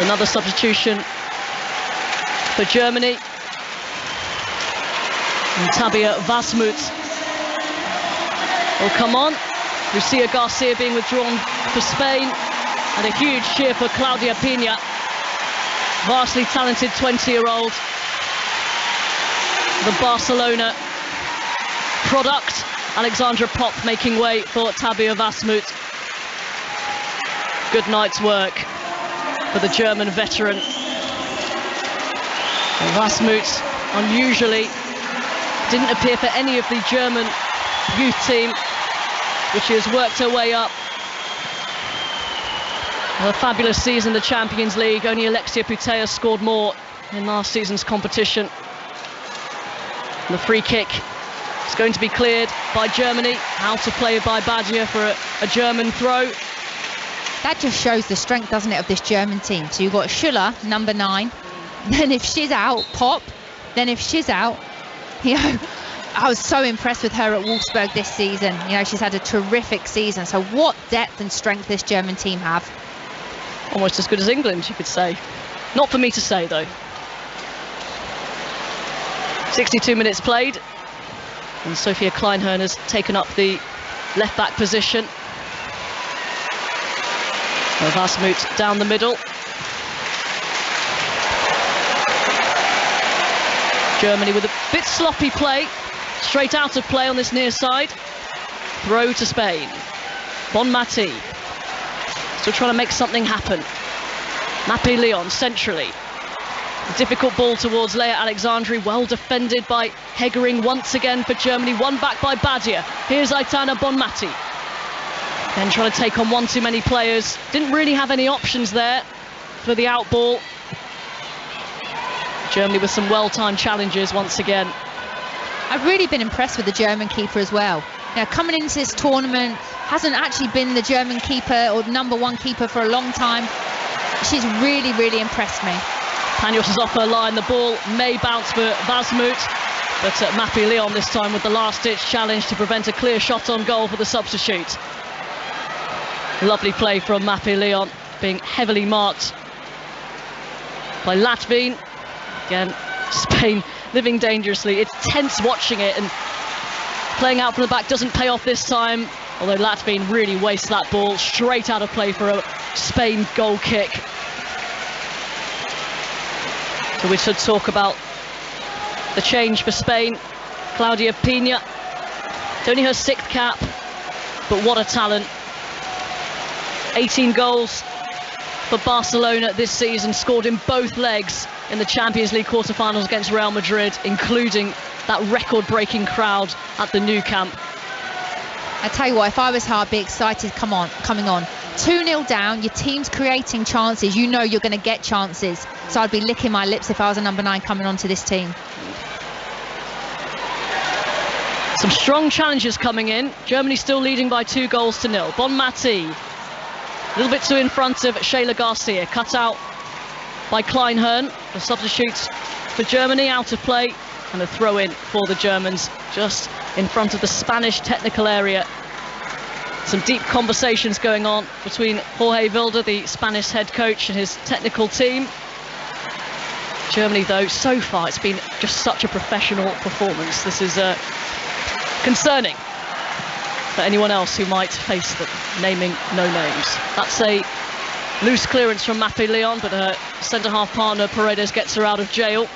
Another substitution for Germany. And Tabea Wasmuth will come on. Lucia Garcia being withdrawn for Spain. And a huge cheer for Claudia Pina, vastly talented 20-year-old. The Barcelona product. Alexandra Popp making way for Tabea Wasmuth. Good night's work for the German veteran. And Wasmuth, unusually, didn't appear for any of the German youth team, which has worked her way up. A fabulous season in the Champions League. Only Alexia Putellas scored more in last season's competition. And the free kick is going to be cleared by Germany. Out to play by Badia for a German throw. That just shows the strength, doesn't it, of this German team. So you've got Schuller, number 9. Then if she's out, Pop. Then if she's out, you know, I was so impressed with her at Wolfsburg this season. You know, she's had a terrific season. So what depth and strength this German team have. Almost as good as England, you could say. Not for me to say, though. 62 minutes played. And Sophia Kleinhern has taken up the left-back position. Wasmuth down the middle. Germany with a bit sloppy play. Straight out of play on this near side. Throw to Spain. Bonmati. Still trying to make something happen. Mappé Leon centrally. A difficult ball towards Leia Alexandri. Well defended by Hegering once again for Germany. One back by Badia. Here's Aitana Bonmati. Then trying to take on one too many players. Didn't really have any options there for the out ball. Germany with some well-timed challenges once again. I've really been impressed with the German keeper as well. Now, coming into this tournament, hasn't actually been the German keeper or #1 keeper for a long time. She's really, really impressed me. Panos is off her line. The ball may bounce for Vasmut, but Mappé Leon this time with the last-ditch challenge to prevent a clear shot on goal for the substitute. Lovely play from Mappé Leon, being heavily marked by Latvin. Again, Spain living dangerously. It's tense watching it, and playing out from the back doesn't pay off this time, although Latvin really wastes that ball straight out of play for a Spain goal kick. So we should talk about the change for Spain. Claudia Pina, it's only her 6th cap, but what a talent. 18 goals for Barcelona this season, scored in both legs in the Champions League quarterfinals against Real Madrid, including that record-breaking crowd at the Nou Camp. I tell you what, if I was her, I'd be excited coming on. 2-0 down, your team's creating chances, you know you're going to get chances. So I'd be licking my lips if I was a #9 coming onto this team. Some strong challenges coming in. Germany still leading by 2-0. Bonmati, a little bit too in front of Shayla Garcia, cut out by Kleinhern. The substitutes for Germany out of play, and a throw in for the Germans just in front of the Spanish technical area. Some deep conversations going on between Jorge Vilda, the Spanish head coach, and his technical team. Germany, though, so far it's been just such a professional performance. This is concerning for anyone else who might face them, naming no names. That's a loose clearance from Mappé Leon, but her centre-half partner Paredes gets her out of jail.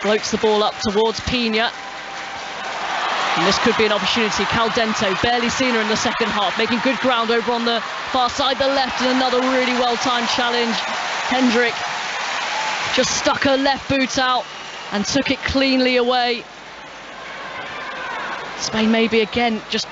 Floats the ball up towards Pina. And this could be an opportunity. Caldente, barely seen her in the second half, making good ground over on the far side, the left, and another really well-timed challenge. Hendrick just stuck her left boot out and took it cleanly away. Spain maybe again just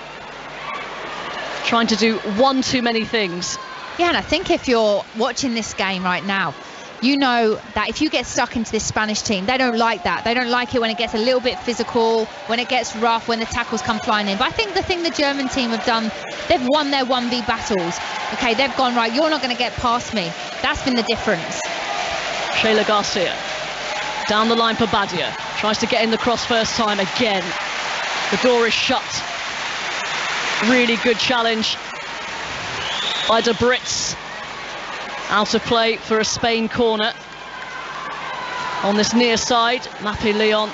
trying to do one too many things. Yeah, and I think if you're watching this game right now, you know that if you get stuck into this Spanish team, they don't like that. They don't like it when it gets a little bit physical, when it gets rough, when the tackles come flying in. But I think the thing the German team have done, they've won their 1v battles. Okay, they've gone, right, you're not going to get past me. That's been the difference. Shayla Garcia, down the line for Badia. Tries to get in the cross first time again. The door is shut. Really good challenge by De Brits. Out of play for a Spain corner. On this near side, Mappé Leon,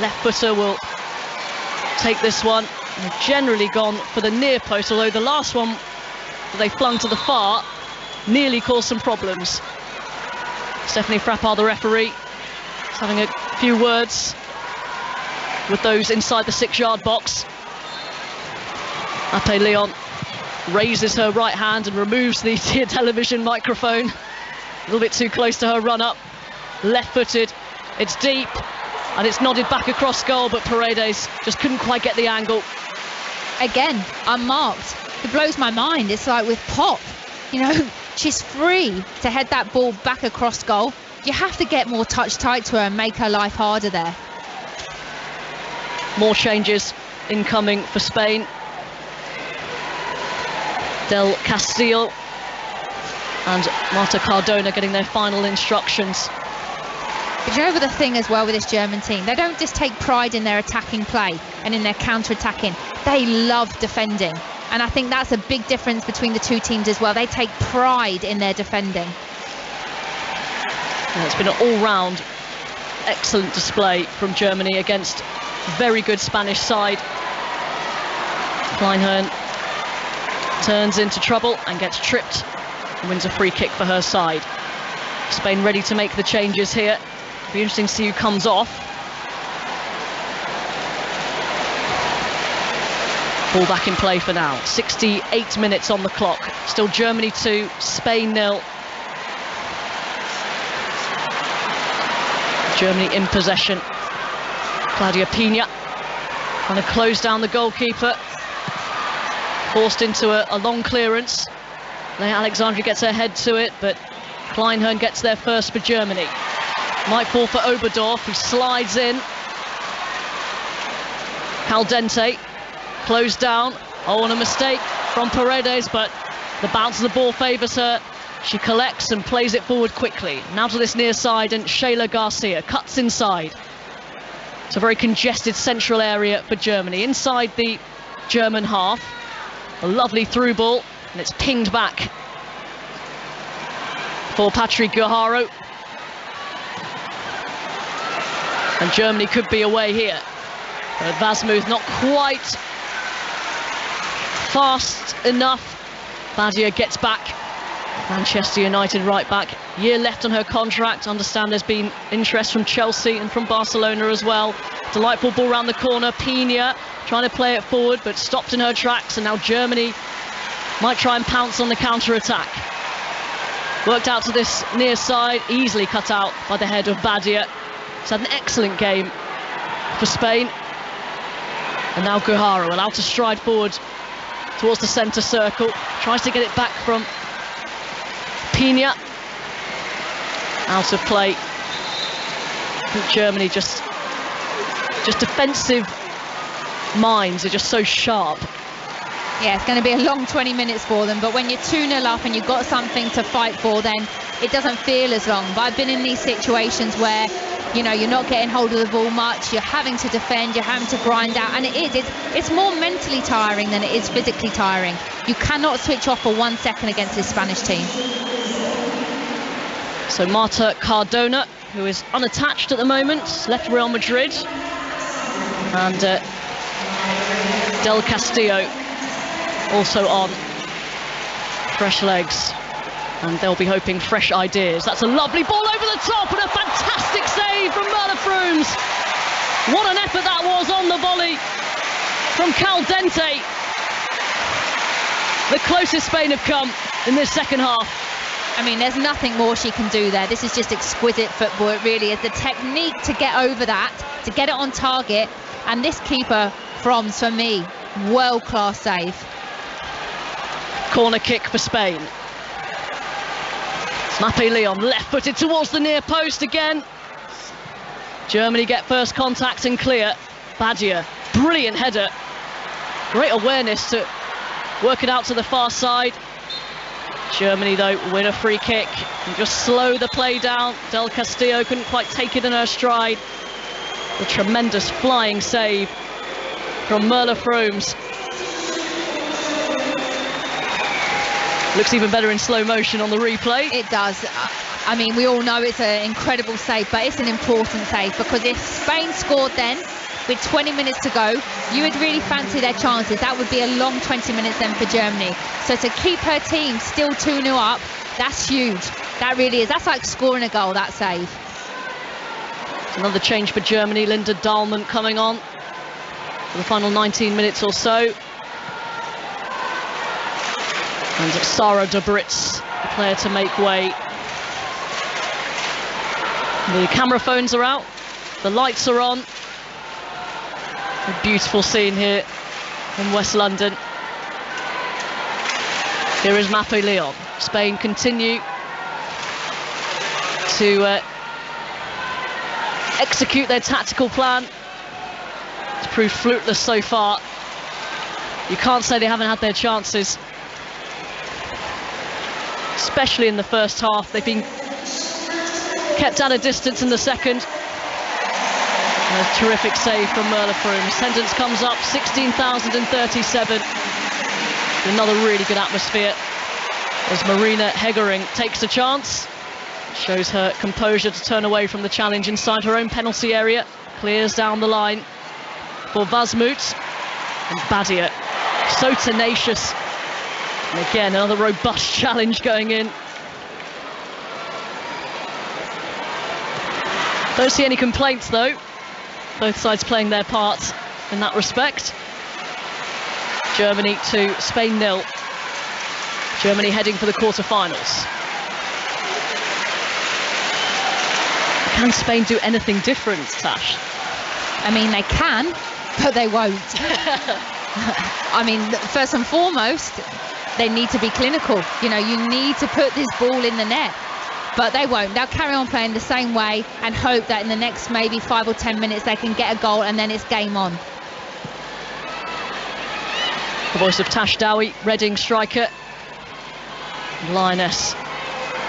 left footer, will take this one. They've generally gone for the near post, although the last one that they flung to the far nearly caused some problems. Stephanie Frappard, the referee, is having a few words with those inside the 6-yard box. Mappé Leon raises her right hand and removes the television microphone. A little bit too close to her run-up. Left-footed, it's deep, and it's nodded back across goal, but Paredes just couldn't quite get the angle. Again, unmarked. It blows my mind. It's like with Pop, you know, she's free to head that ball back across goal. You have to get more touch tight to her and make her life harder there. More changes incoming for Spain. Del Castillo and Marta Cardona getting their final instructions. But you know the thing as well with this German team, they don't just take pride in their attacking play and in their counter-attacking, they love defending. And I think that's a big difference between the two teams as well. They take pride in their defending. Yeah, it's been an all-round excellent display from Germany against a very good Spanish side. Kleinhern turns into trouble and gets tripped and wins a free kick for her side. Spain ready to make the changes here. Be interesting to see who comes off. Ball back in play for now. 68 minutes on the clock. Still Germany 2, Spain 0. Germany in possession. Claudia Pina trying to close down the goalkeeper. Forced into a long clearance. Leia Alexandri gets her head to it, but Kleinhorn gets there first for Germany. Might fall for Oberdorf, who slides in. Caldente closed down. Oh, and a mistake from Paredes, but the bounce of the ball favours her. She collects and plays it forward quickly. Now to this near side, and Shayla Garcia cuts inside. It's a very congested central area for Germany. Inside the German half, a lovely through ball, and it's pinged back for Patrick Guerrero. And Germany could be away here. But Vasmuth not quite fast enough. Badia gets back. Manchester United right back. Year left on her contract. Understand there's been interest from Chelsea and from Barcelona as well. Delightful ball round the corner. Pina trying to play it forward, but stopped in her tracks. And now Germany might try and pounce on the counter-attack. Worked out to this near side. Easily cut out by the head of Badia. It's had an excellent game for Spain. And now Guerrero allowed to stride forward towards the centre circle. Tries to get it back from Pina. Out of play. I think Germany just defensive minds are just so sharp. Yeah, it's going to be a long 20 minutes for them, but when you're 2-0 up and you've got something to fight for, then it doesn't feel as long. But I've been in these situations where, you know, you're not getting hold of the ball much, you're having to defend, you're having to grind out, and it's more mentally tiring than it is physically tiring. You cannot switch off for 1 second against this Spanish team. So Marta Cardona, who is unattached at the moment, left Real Madrid, and Del Castillo also on fresh legs, and they'll be hoping fresh ideas. That's a lovely ball over the top and a fantastic save from Merle Frooms. What an effort that was on the volley from Caldente. The closest Spain have come in this second half. I mean, there's nothing more she can do there. This is just exquisite football. It really is. The technique to get over that, to get it on target, and this keeper, Frooms, for me, world-class save. Corner kick for Spain. Mappé Leon left-footed towards the near post again. Germany get first contact and clear. Badia, brilliant header. Great awareness to work it out to the far side. Germany, though, win a free kick and just slow the play down. Del Castillo couldn't quite take it in her stride. The tremendous flying save from Merle Frooms. Looks even better in slow motion on the replay. It does. I mean, we all know it's an incredible save, but it's an important save, because if Spain scored then, with 20 minutes to go, you would really fancy their chances. That would be a long 20 minutes then for Germany. So to keep her team still 2-0 up, that's huge. That really is. That's like scoring a goal, that save. Another change for Germany. Linda Dahlmann coming on for the final 19 minutes or so. And Sarah Dobritz, the player to make way. The camera phones are out. The lights are on. A beautiful scene here in West London. Here is Mappé Leon. Spain continue to execute their tactical plan. It's proved fruitless so far. You can't say they haven't had their chances, especially in the first half. They've been kept at a distance in the second. A terrific save from Merle Frooms. Sentence comes up, 16,037. Another really good atmosphere as Marina Hegering takes a chance. Shows her composure to turn away from the challenge inside her own penalty area. Clears down the line for Vasmuth. And Badia, so tenacious. And again, another robust challenge going in. Don't see any complaints though. Both sides playing their part in that respect. Germany 2, Spain 0. Germany heading for the quarter-finals. Can Spain do anything different, Tash? I mean, they can, but they won't. I mean, first and foremost, they need to be clinical. You know, you need to put this ball in the net. But they won't. They'll carry on playing the same way and hope that in the next maybe 5 or 10 minutes they can get a goal and then it's game on. The voice of Tash Dowie, Reading striker. Lioness.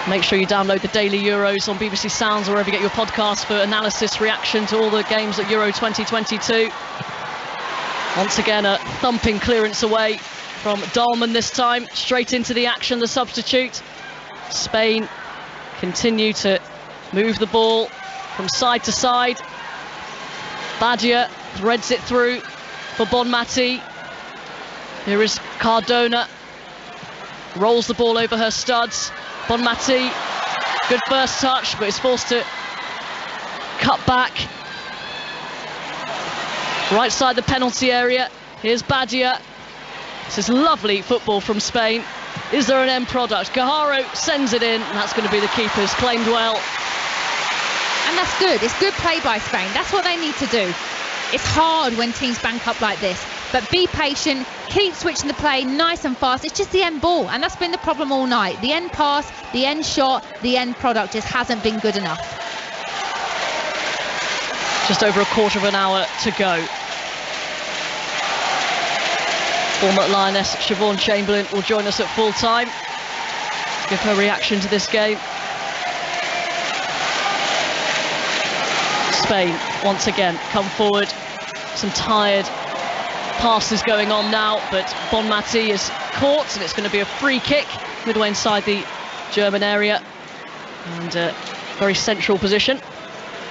Make sure you download the Daily Euros on BBC Sounds or wherever you get your podcasts for analysis, reaction to all the games at Euro 2022. Once again, a thumping clearance away from Dahlmann this time. Straight into the action, the substitute. Spain continue to move the ball from side to side. Badia threads it through for Bonmati. Here is Cardona. Rolls the ball over her studs. Bonmati, good first touch, but is forced to cut back. Right side the penalty area. Here's Badia. This is lovely football from Spain. Is there an end product? Guijarro sends it in, and that's going to be the keeper's. Claimed well. And that's good. It's good play by Spain. That's what they need to do. It's hard when teams bank up like this. But be patient, keep switching the play nice and fast. It's just the end ball, and that's been the problem all night. The end pass, the end shot, the end product just hasn't been good enough. Just over a quarter of an hour to go. Former Lioness Siobhan Chamberlain will join us at full time. Give her reaction to this game. Spain once again come forward. Some tired passes going on now, but Bonmati is caught and it's going to be a free kick midway inside the German area, and a very central position.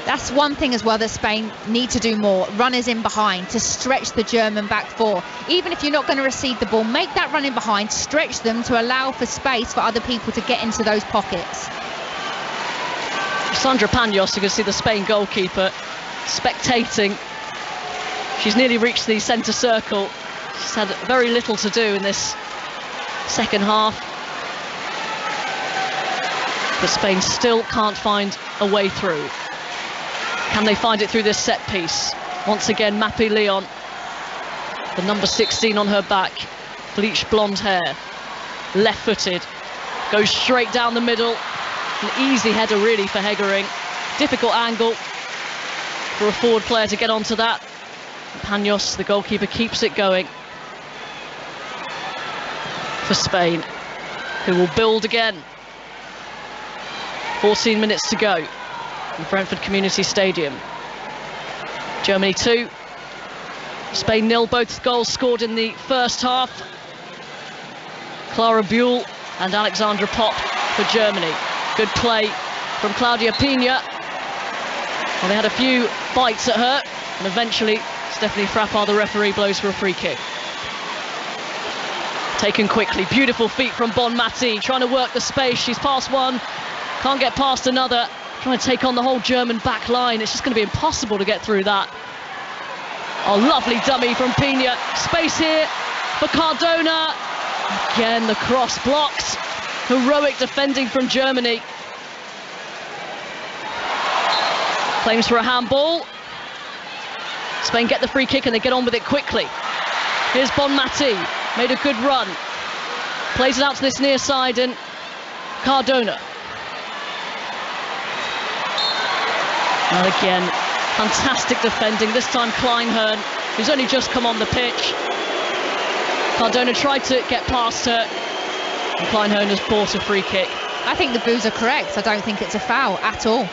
That's one thing as well that Spain need to do more. Runners in behind to stretch the German back four. Even if you're not going to receive the ball, make that run in behind, stretch them to allow for space for other people to get into those pockets. Sandra Panos, you can see the Spain goalkeeper spectating. She's nearly reached the centre circle. She's had very little to do in this second half. But Spain still can't find a way through. Can they find it through this set piece? Once again, Mappy Leon, the number 16 on her back, bleached blonde hair, left-footed, goes straight down the middle. An easy header really for Hegering. Difficult angle for a forward player to get onto that. Panos, the goalkeeper, keeps it going for Spain, who will build again. 14 minutes to go in Brentford Community Stadium. Germany 2, Spain 0. Both goals scored in the first half. Clara Buell and Alexandra Popp for Germany. Good play from Claudia Pina. Well, they had a few bites at her, and eventually Stephanie Frappard, the referee, blows for a free kick. Taken quickly, beautiful feet from Bonmati, trying to work the space. She's past one, can't get past another, trying to take on the whole German back line. It's just going to be impossible to get through that. Oh, lovely dummy from Pina. Space here for Cardona. Again, the cross blocked. Heroic defending from Germany. Claims for a handball. Spain get the free kick and they get on with it quickly. Here's Bonmati, made a good run. Plays it out to this near side, and Cardona. And again, fantastic defending. This time Kleinhern, who's only just come on the pitch. Cardona tried to get past her, and Kleinhern has bought a free kick. I think the boos are correct. I don't think it's a foul at all.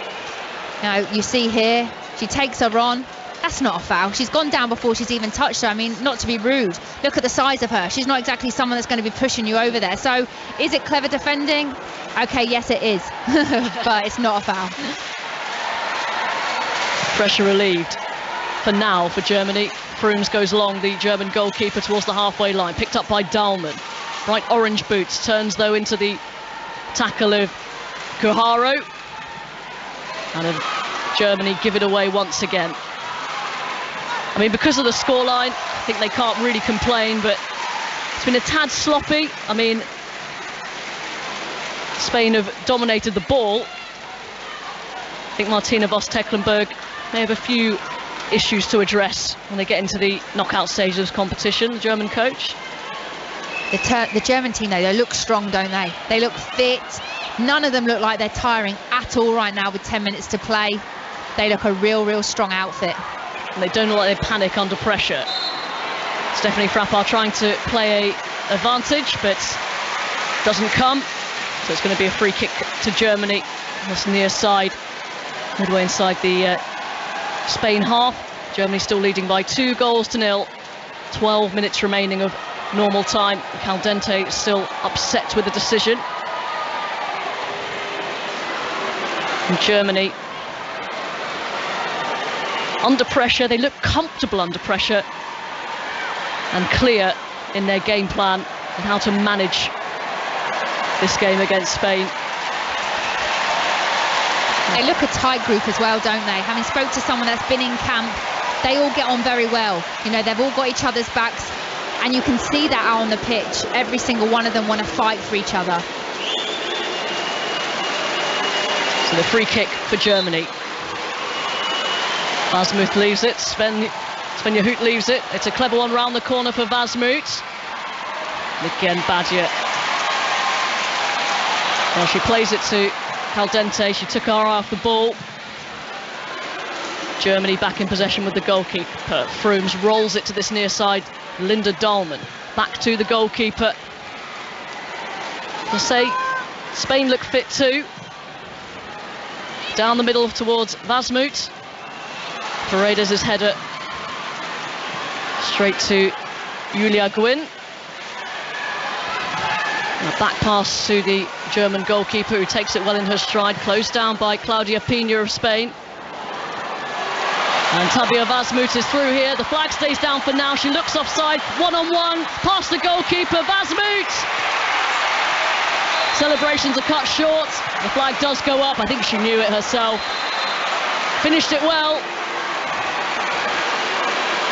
Now, you see here, she takes her on. That's not a foul. She's gone down before she's even touched her. I mean, not to be rude. Look at the size of her. She's not exactly someone that's going to be pushing you over there. So, is it clever defending? Okay, yes, it is. But it's not a foul. Pressure relieved for now for Germany. Frooms goes long, the German goalkeeper, towards the halfway line. Picked up by Dahlmann. Bright orange boots. Turns, though, into the tackle of Guijarro. And Germany give it away once again. I mean, because of the scoreline, I think they can't really complain, but It's been a tad sloppy. I mean, Spain have dominated the ball. I think Martina Voss-Tecklenburg may have a few issues to address when they get into the knockout stage of this competition, the German coach. The German team, though, they look strong, don't they? They look fit. None of them look like they're tiring at all right now with 10 minutes to play. They look a real strong outfit. And they don't look like they panic under pressure. Stephanie Frappart trying to play a advantage, but doesn't come. So it's going to be a free kick to Germany on this near side, midway inside the Spain half. Germany still leading by 2-0. 12 minutes remaining of normal time. Caldente still upset with the decision. And Germany under pressure. They look comfortable under pressure and clear in their game plan and how to manage this game against Spain. They look a tight group as well, don't they? Having spoke to someone that's been in camp, they all get on very well. You know, they've all got each other's backs, and you can see that out on the pitch. Every single one of them want to fight for each other. So the free kick for Germany. Vasmuth leaves it. Svenja Hoot leaves it. It's a clever one round the corner for Vasmuth. Again, Badia. Well, she plays it to Caldente. She took her eye off the ball. Germany back in possession with the goalkeeper. Frooms rolls it to this near side. Linda Dahlmann back to the goalkeeper. I say Spain look fit too. Down the middle towards Vasmuth. Paredes' header straight to Julia Gwyn. A back pass to the German goalkeeper, who takes it well in her stride. Closed down by Claudia Pina of Spain. And Tabea Vasmuth is through here. The flag stays down for now. She looks offside. One-on-one. Past the goalkeeper. Vasmuth! Celebrations are cut short. The flag does go up. I think she knew it herself. Finished it well.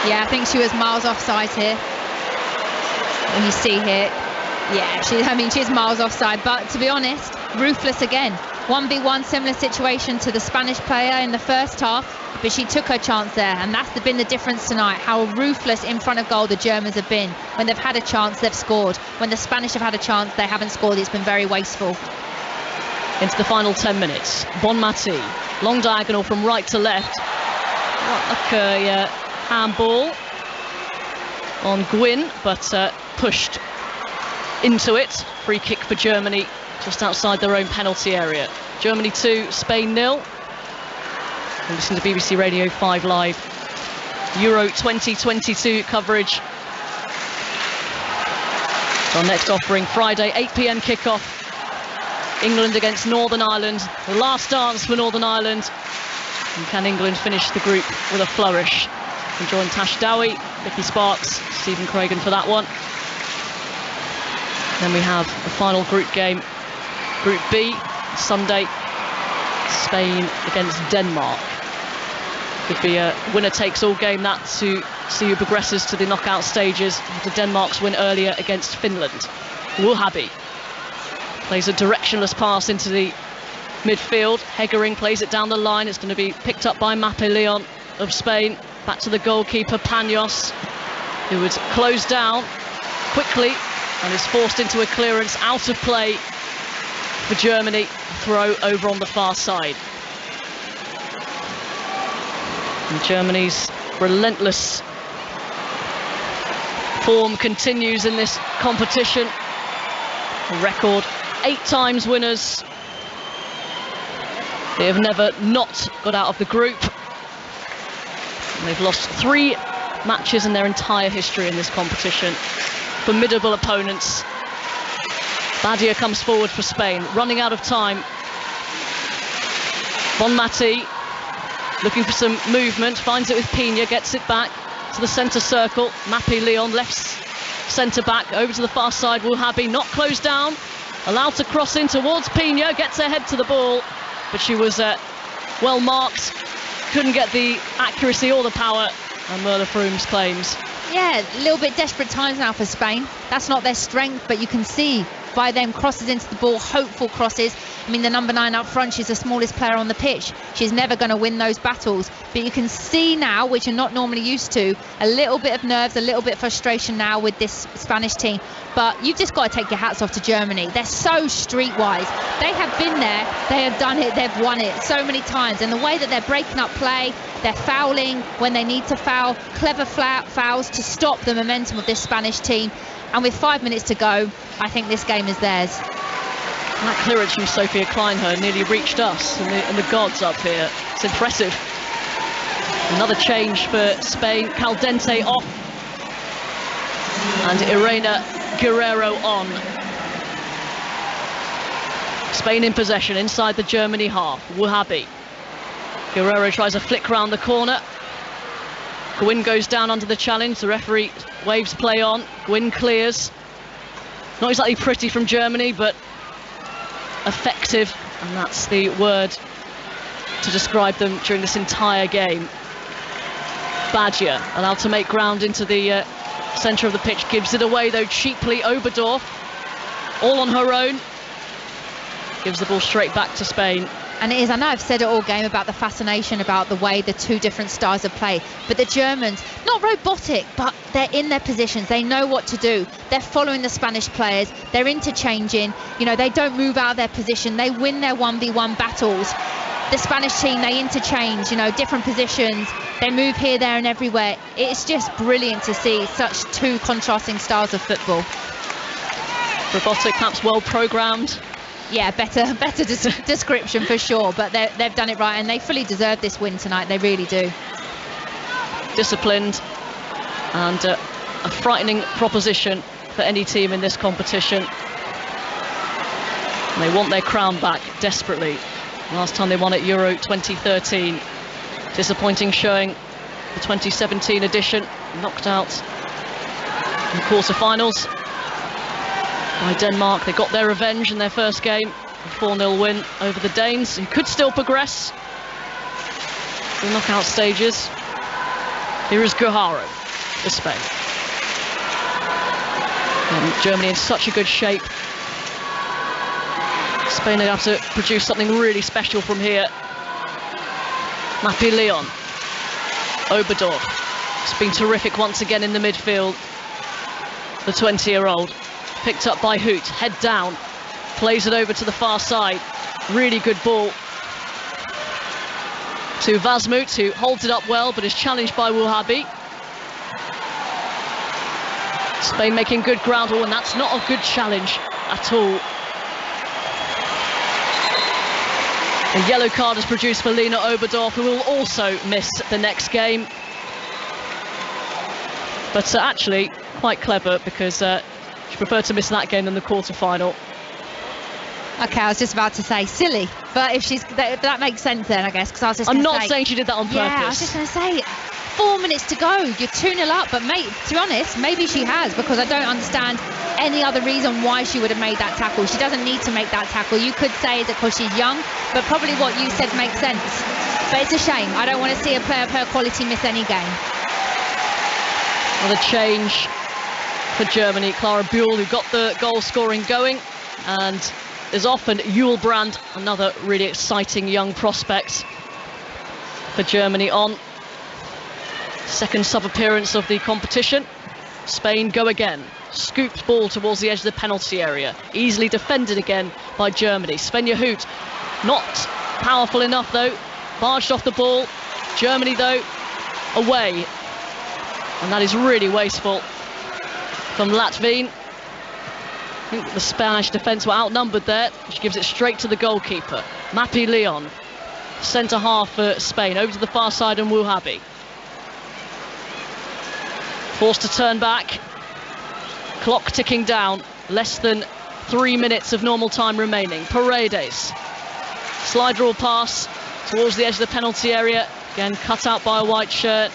Yeah, I think she was miles offside here. And you see here, yeah, she's miles offside. But to be honest, ruthless again. 1v1, similar situation to the Spanish player in the first half, but she took her chance there, and that's been the difference tonight. How ruthless in front of goal the Germans have been. When they've had a chance, they've scored. When the Spanish have had a chance, they haven't scored. It's been very wasteful. Into the final 10 minutes. Bonmati, long diagonal from right to left. Like a handball on Gwyn, but pushed into it. Free kick for Germany, just outside their own penalty area. Germany 2, Spain 0. And listen to BBC Radio 5 Live. Euro 2022 coverage. Our next offering Friday, 8 p.m. kickoff. England against Northern Ireland. The last dance for Northern Ireland. And can England finish the group with a flourish? And join Tash Dowie, Vicky Sparks, Stephen Craigan for that one. Then we have the final group game, Group B, Sunday, Spain against Denmark. Could be a winner-takes-all game, that, to see who progresses to the knockout stages after Denmark's win earlier against Finland. Wuhabi plays a directionless pass into the midfield. Hegering plays it down the line. It's going to be picked up by Mape Leon of Spain. Back to the goalkeeper, Panos, who would close down quickly and is forced into a clearance out of play for Germany. Throw over on the far side. And Germany's relentless form continues in this competition. A record 8 times winners. They have never not got out of the group. And they've lost 3 matches in their entire history in this competition. Formidable opponents. Badia comes forward for Spain, running out of time. Bonmati looking for some movement, finds it with Pina, gets it back to the centre circle. Mappy Leon, left centre back, over to the far side. Wuhabi not closed down, allowed to cross in towards Pina, gets her head to the ball, but she was well marked, couldn't get the accuracy or the power, and Merle Frooms claims. Yeah, a little bit desperate times now for Spain. That's not their strength, but you can see by them crosses into the ball, hopeful crosses. I mean, the number 9 up front, she's the smallest player on the pitch. She's never going to win those battles. But you can see now, which you're not normally used to, a little bit of nerves, a little bit of frustration now with this Spanish team. But you've just got to take your hats off to Germany. They're so streetwise. They have been there, they have done it, they've won it so many times. And the way that they're breaking up play, they're fouling when they need to foul, clever fouls to stop the momentum of this Spanish team. And with 5 minutes to go, I think this game is theirs. That clearance from Sophia Kleinher nearly reached us and the gods up here. It's impressive. Another change for Spain. Caldente off. And Irene Guerrero on. Spain in possession inside the Germany half. Wouhabi. Guerrero tries a flick round the corner. Gwyn goes down under the challenge. The referee waves play on. Gwyn clears. Not exactly pretty from Germany, but effective. And that's the word to describe them during this entire game. Badger allowed to make ground into the centre of the pitch. Gives it away, though, cheaply. Oberdorf, all on her own. Gives the ball straight back to Spain. And it is, I know I've said it all game about the fascination about the way the two different styles of play, but the Germans, not robotic, but they're in their positions, they know what to do, they're following the Spanish players, they're interchanging, you know, they don't move out of their position, they win their 1v1 battles. The Spanish team, they interchange, you know, different positions, they move here, there and everywhere. It's just brilliant to see such two contrasting styles of football. Robotic, perhaps well programmed. Yeah, better description for sure, but they've done it right and they fully deserve this win tonight, they really do. Disciplined and a frightening proposition for any team in this competition. And they want their crown back desperately. Last time they won at Euro 2013. Disappointing showing the 2017 edition, knocked out in the quarter-finals by Denmark. They got their revenge in their first game, a 4-0 win over the Danes, who could still progress to the knockout stages. Here is Guerrero for Spain. And Germany in such a good shape. Spain they have to produce something really special from here. Mappy Leon, Oberdorf. It's been terrific once again in the midfield. The 20-year-old. Picked up by Hoot, head down, plays it over to the far side. Really good ball to Vasmut, who holds it up well but is challenged by Wouhabi. Spain making good ground, and that's not a good challenge at all. A yellow card is produced for Lena Oberdorf, who will also miss the next game. But actually quite clever, because she preferred to miss that game than the quarter-final. Okay, I was just about to say silly, but if she's that makes sense then, I guess, because I was just I'm not saying she did that on purpose. Yeah, I was just going to say 4 minutes to go, you're 2-0 up, but mate, to be honest, maybe she has, because I don't understand any other reason why she would have made that tackle. She doesn't need to make that tackle. You could say it's because she's young, but probably what you said makes sense. But it's a shame. I don't want to see a player of her quality miss any game. Another change for Germany. Clara Buell, who got the goal scoring going and is off, and Hjulbrand, another really exciting young prospect for Germany on. Second sub-appearance of the competition. Spain go again. Scooped ball towards the edge of the penalty area. Easily defended again by Germany. Svenja Hoot, not powerful enough though. Barged off the ball. Germany though, away. And that is really wasteful from Latvine. I think the Spanish defence were outnumbered there. She gives it straight to the goalkeeper. Mappy Leon, centre half for Spain. Over to the far side and Wouhabi. Forced to turn back. Clock ticking down. Less than 3 minutes of normal time remaining. Paredes. Slide rule pass towards the edge of the penalty area. Again, cut out by a white shirt.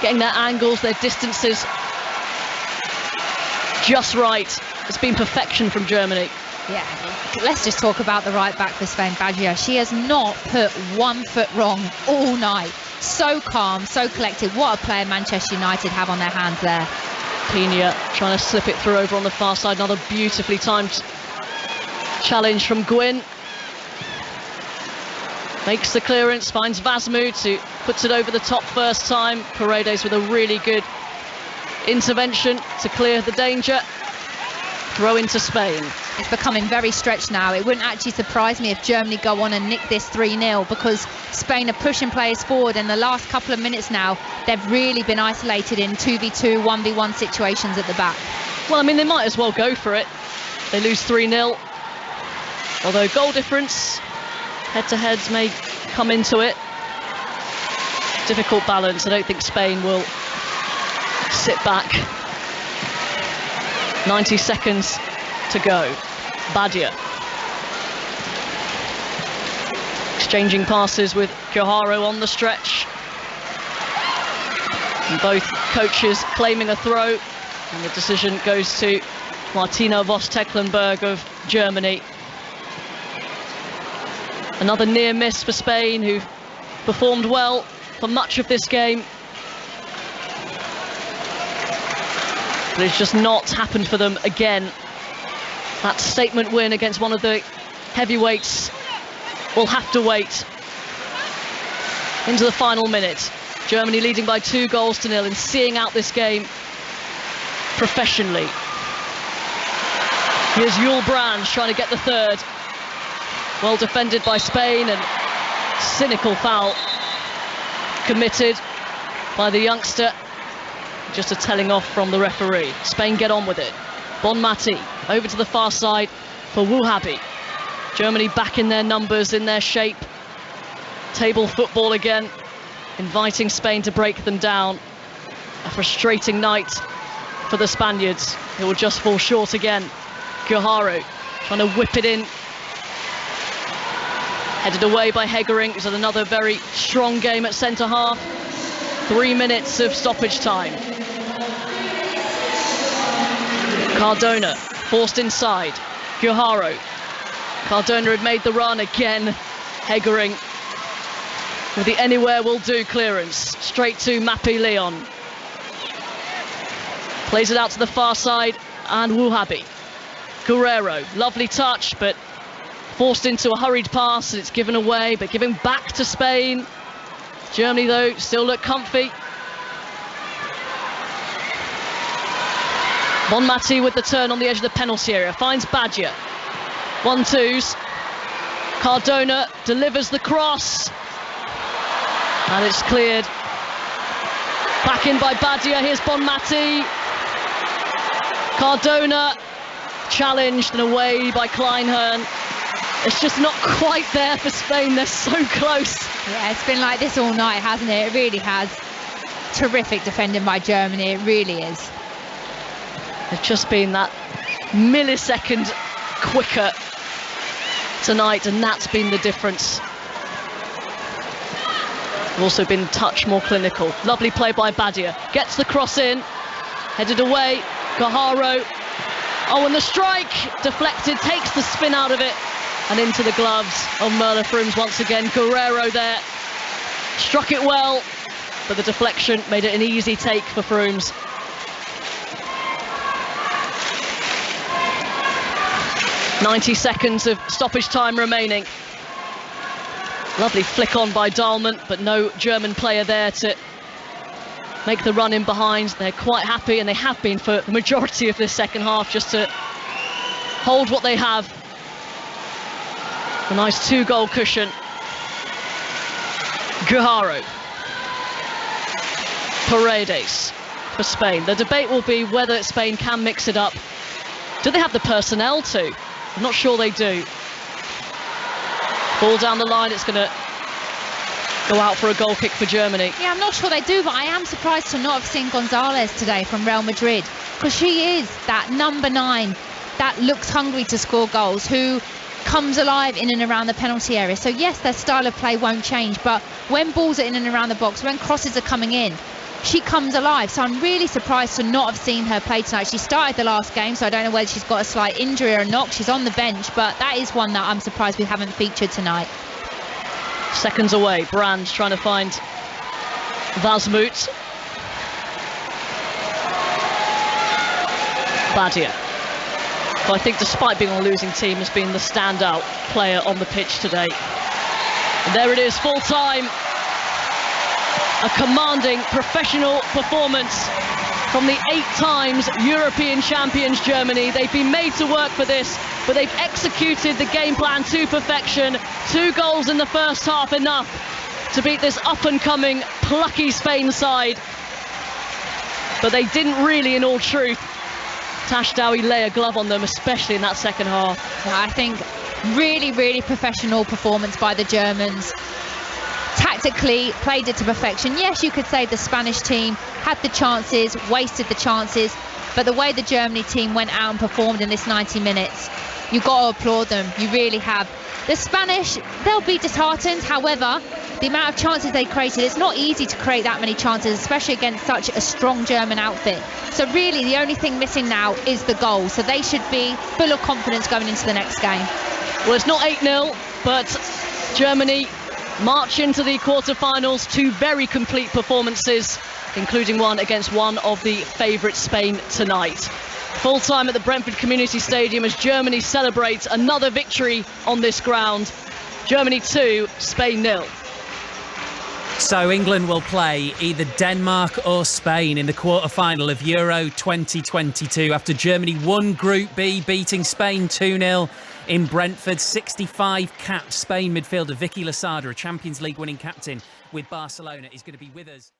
Getting their angles, their distances just right. It's been perfection from Germany. Yeah, let's just talk about the right back for Spain, Badger. She has not put 1 foot wrong all night. so calm, so collected. What a player Manchester United have on their hands there. Pena trying to slip it through over on the far side. Another beautifully timed challenge from Gwyn. Makes the clearance, finds Vasmut, who puts it over the top first time. Paredes with a really good intervention to clear the danger. Throw into Spain. It's becoming very stretched now. It wouldn't actually surprise me if Germany go on and nick this 3-0, because Spain are pushing players forward. In the last couple of minutes now, they've really been isolated in 2v2, 1v1 situations at the back. Well, I mean, they might as well go for it. They lose 3-0. Although goal difference, head-to-heads may come into it. Difficult balance. I don't think Spain will sit back. 90 seconds to go. Badia exchanging passes with Guijarro on the stretch. And both coaches claiming a throw, and the decision goes to Martina Voss-Tecklenburg of Germany. Another near miss for Spain, who performed well for much of this game. But it's just not happened for them again. That statement win against one of the heavyweights will have to wait into the final minute. Germany leading by 2-0 and seeing out this game professionally. Here's Jules Brands trying to get the third. Well defended by Spain, and cynical foul committed by the youngster. Just a telling off from the referee. Spain get on with it. Bonmati over to the far side for Wuhabi. Germany back in their numbers, in their shape. Table football again, inviting Spain to break them down. A frustrating night for the Spaniards, who will just fall short again. Guijarro trying to whip it in. Headed away by Hegering. It's another very strong game at centre half. 3 minutes of stoppage time. Cardona forced inside. Guijarro. Cardona had made the run again. Hegering with the anywhere will do clearance. Straight to Mappy Leon. Plays it out to the far side, and Wuhabi. Guerrero, lovely touch, but forced into a hurried pass, and it's given away, but giving back to Spain. Germany, though, still look comfy. Bonmati with the turn on the edge of the penalty area, finds Badia. 1-2s. Cardona delivers the cross, and it's cleared. Back in by Badia, here's Bonmati. Cardona challenged and away by Kleinhern. It's just not quite there for Spain, they're so close. Yeah, it's been like this all night, hasn't it? It really has. Terrific defending by Germany, it really is. They've just been that millisecond quicker tonight, and that's been the difference. Also been touch more clinical. Lovely play by Badia. Gets the cross in, headed away. Guijarro. Oh, and the strike deflected, takes the spin out of it, and into the gloves of Merle Frooms once again. Guerrero there, struck it well, but the deflection made it an easy take for Frooms. .90 seconds of stoppage time remaining. Lovely flick on by Dahlmann, but no German player there to make the run in behind. They're quite happy, and they have been for the majority of this second half, just to hold what they have. A nice 2-goal cushion. Guijarro. Paredes for Spain. The debate will be whether Spain can mix it up. Do they have the personnel to? I'm not sure they do. Ball down the line, it's going to go out for a goal kick for Germany. Yeah, I'm not sure they do, but I am surprised to not have seen Gonzalez today from Real Madrid, because she is that number 9 that looks hungry to score goals, who comes alive in and around the penalty area. So yes, their style of play won't change, but when balls are in and around the box, when crosses are coming in, she comes alive. So I'm really surprised to not have seen her play tonight. She started the last game, so I don't know whether she's got a slight injury or a knock. She's on the bench, but that is one that I'm surprised we haven't featured tonight. Seconds away, Brands trying to find Vasmut. Badia, who I think, despite being on a losing team, has been the standout player on the pitch today. And there it is, full time. A commanding professional performance from the 8 times European champions Germany. They've been made to work for this, but they've executed the game plan to perfection. 2 goals in the first half, enough to beat this up-and-coming, plucky Spain side. But they didn't really, in all truth, Tashdawi lay a glove on them, especially in that second half. I think really, really professional performance by the Germans. Tactically played it to perfection. Yes, you could say the Spanish team had the chances, wasted the chances, but the way the Germany team went out and performed in this 90 minutes, you've got to applaud them. You really have. The Spanish, they'll be disheartened. However, the amount of chances they created, it's not easy to create that many chances, especially against such a strong German outfit. So really, the only thing missing now is the goal. So they should be full of confidence going into the next game. Well, it's not 8-0, but Germany march into the quarter-finals. 2 very complete performances, including one against one of the favourites, Spain, tonight. Full time at the Brentford Community Stadium as Germany celebrates another victory on this ground. Germany 2, Spain 0. So England will play either Denmark or Spain in the quarter-final of Euro 2022 after Germany won Group B, beating Spain 2-0 in Brentford. 65 capped Spain midfielder Vicky Losada, a Champions League winning captain with Barcelona, is going to be with us.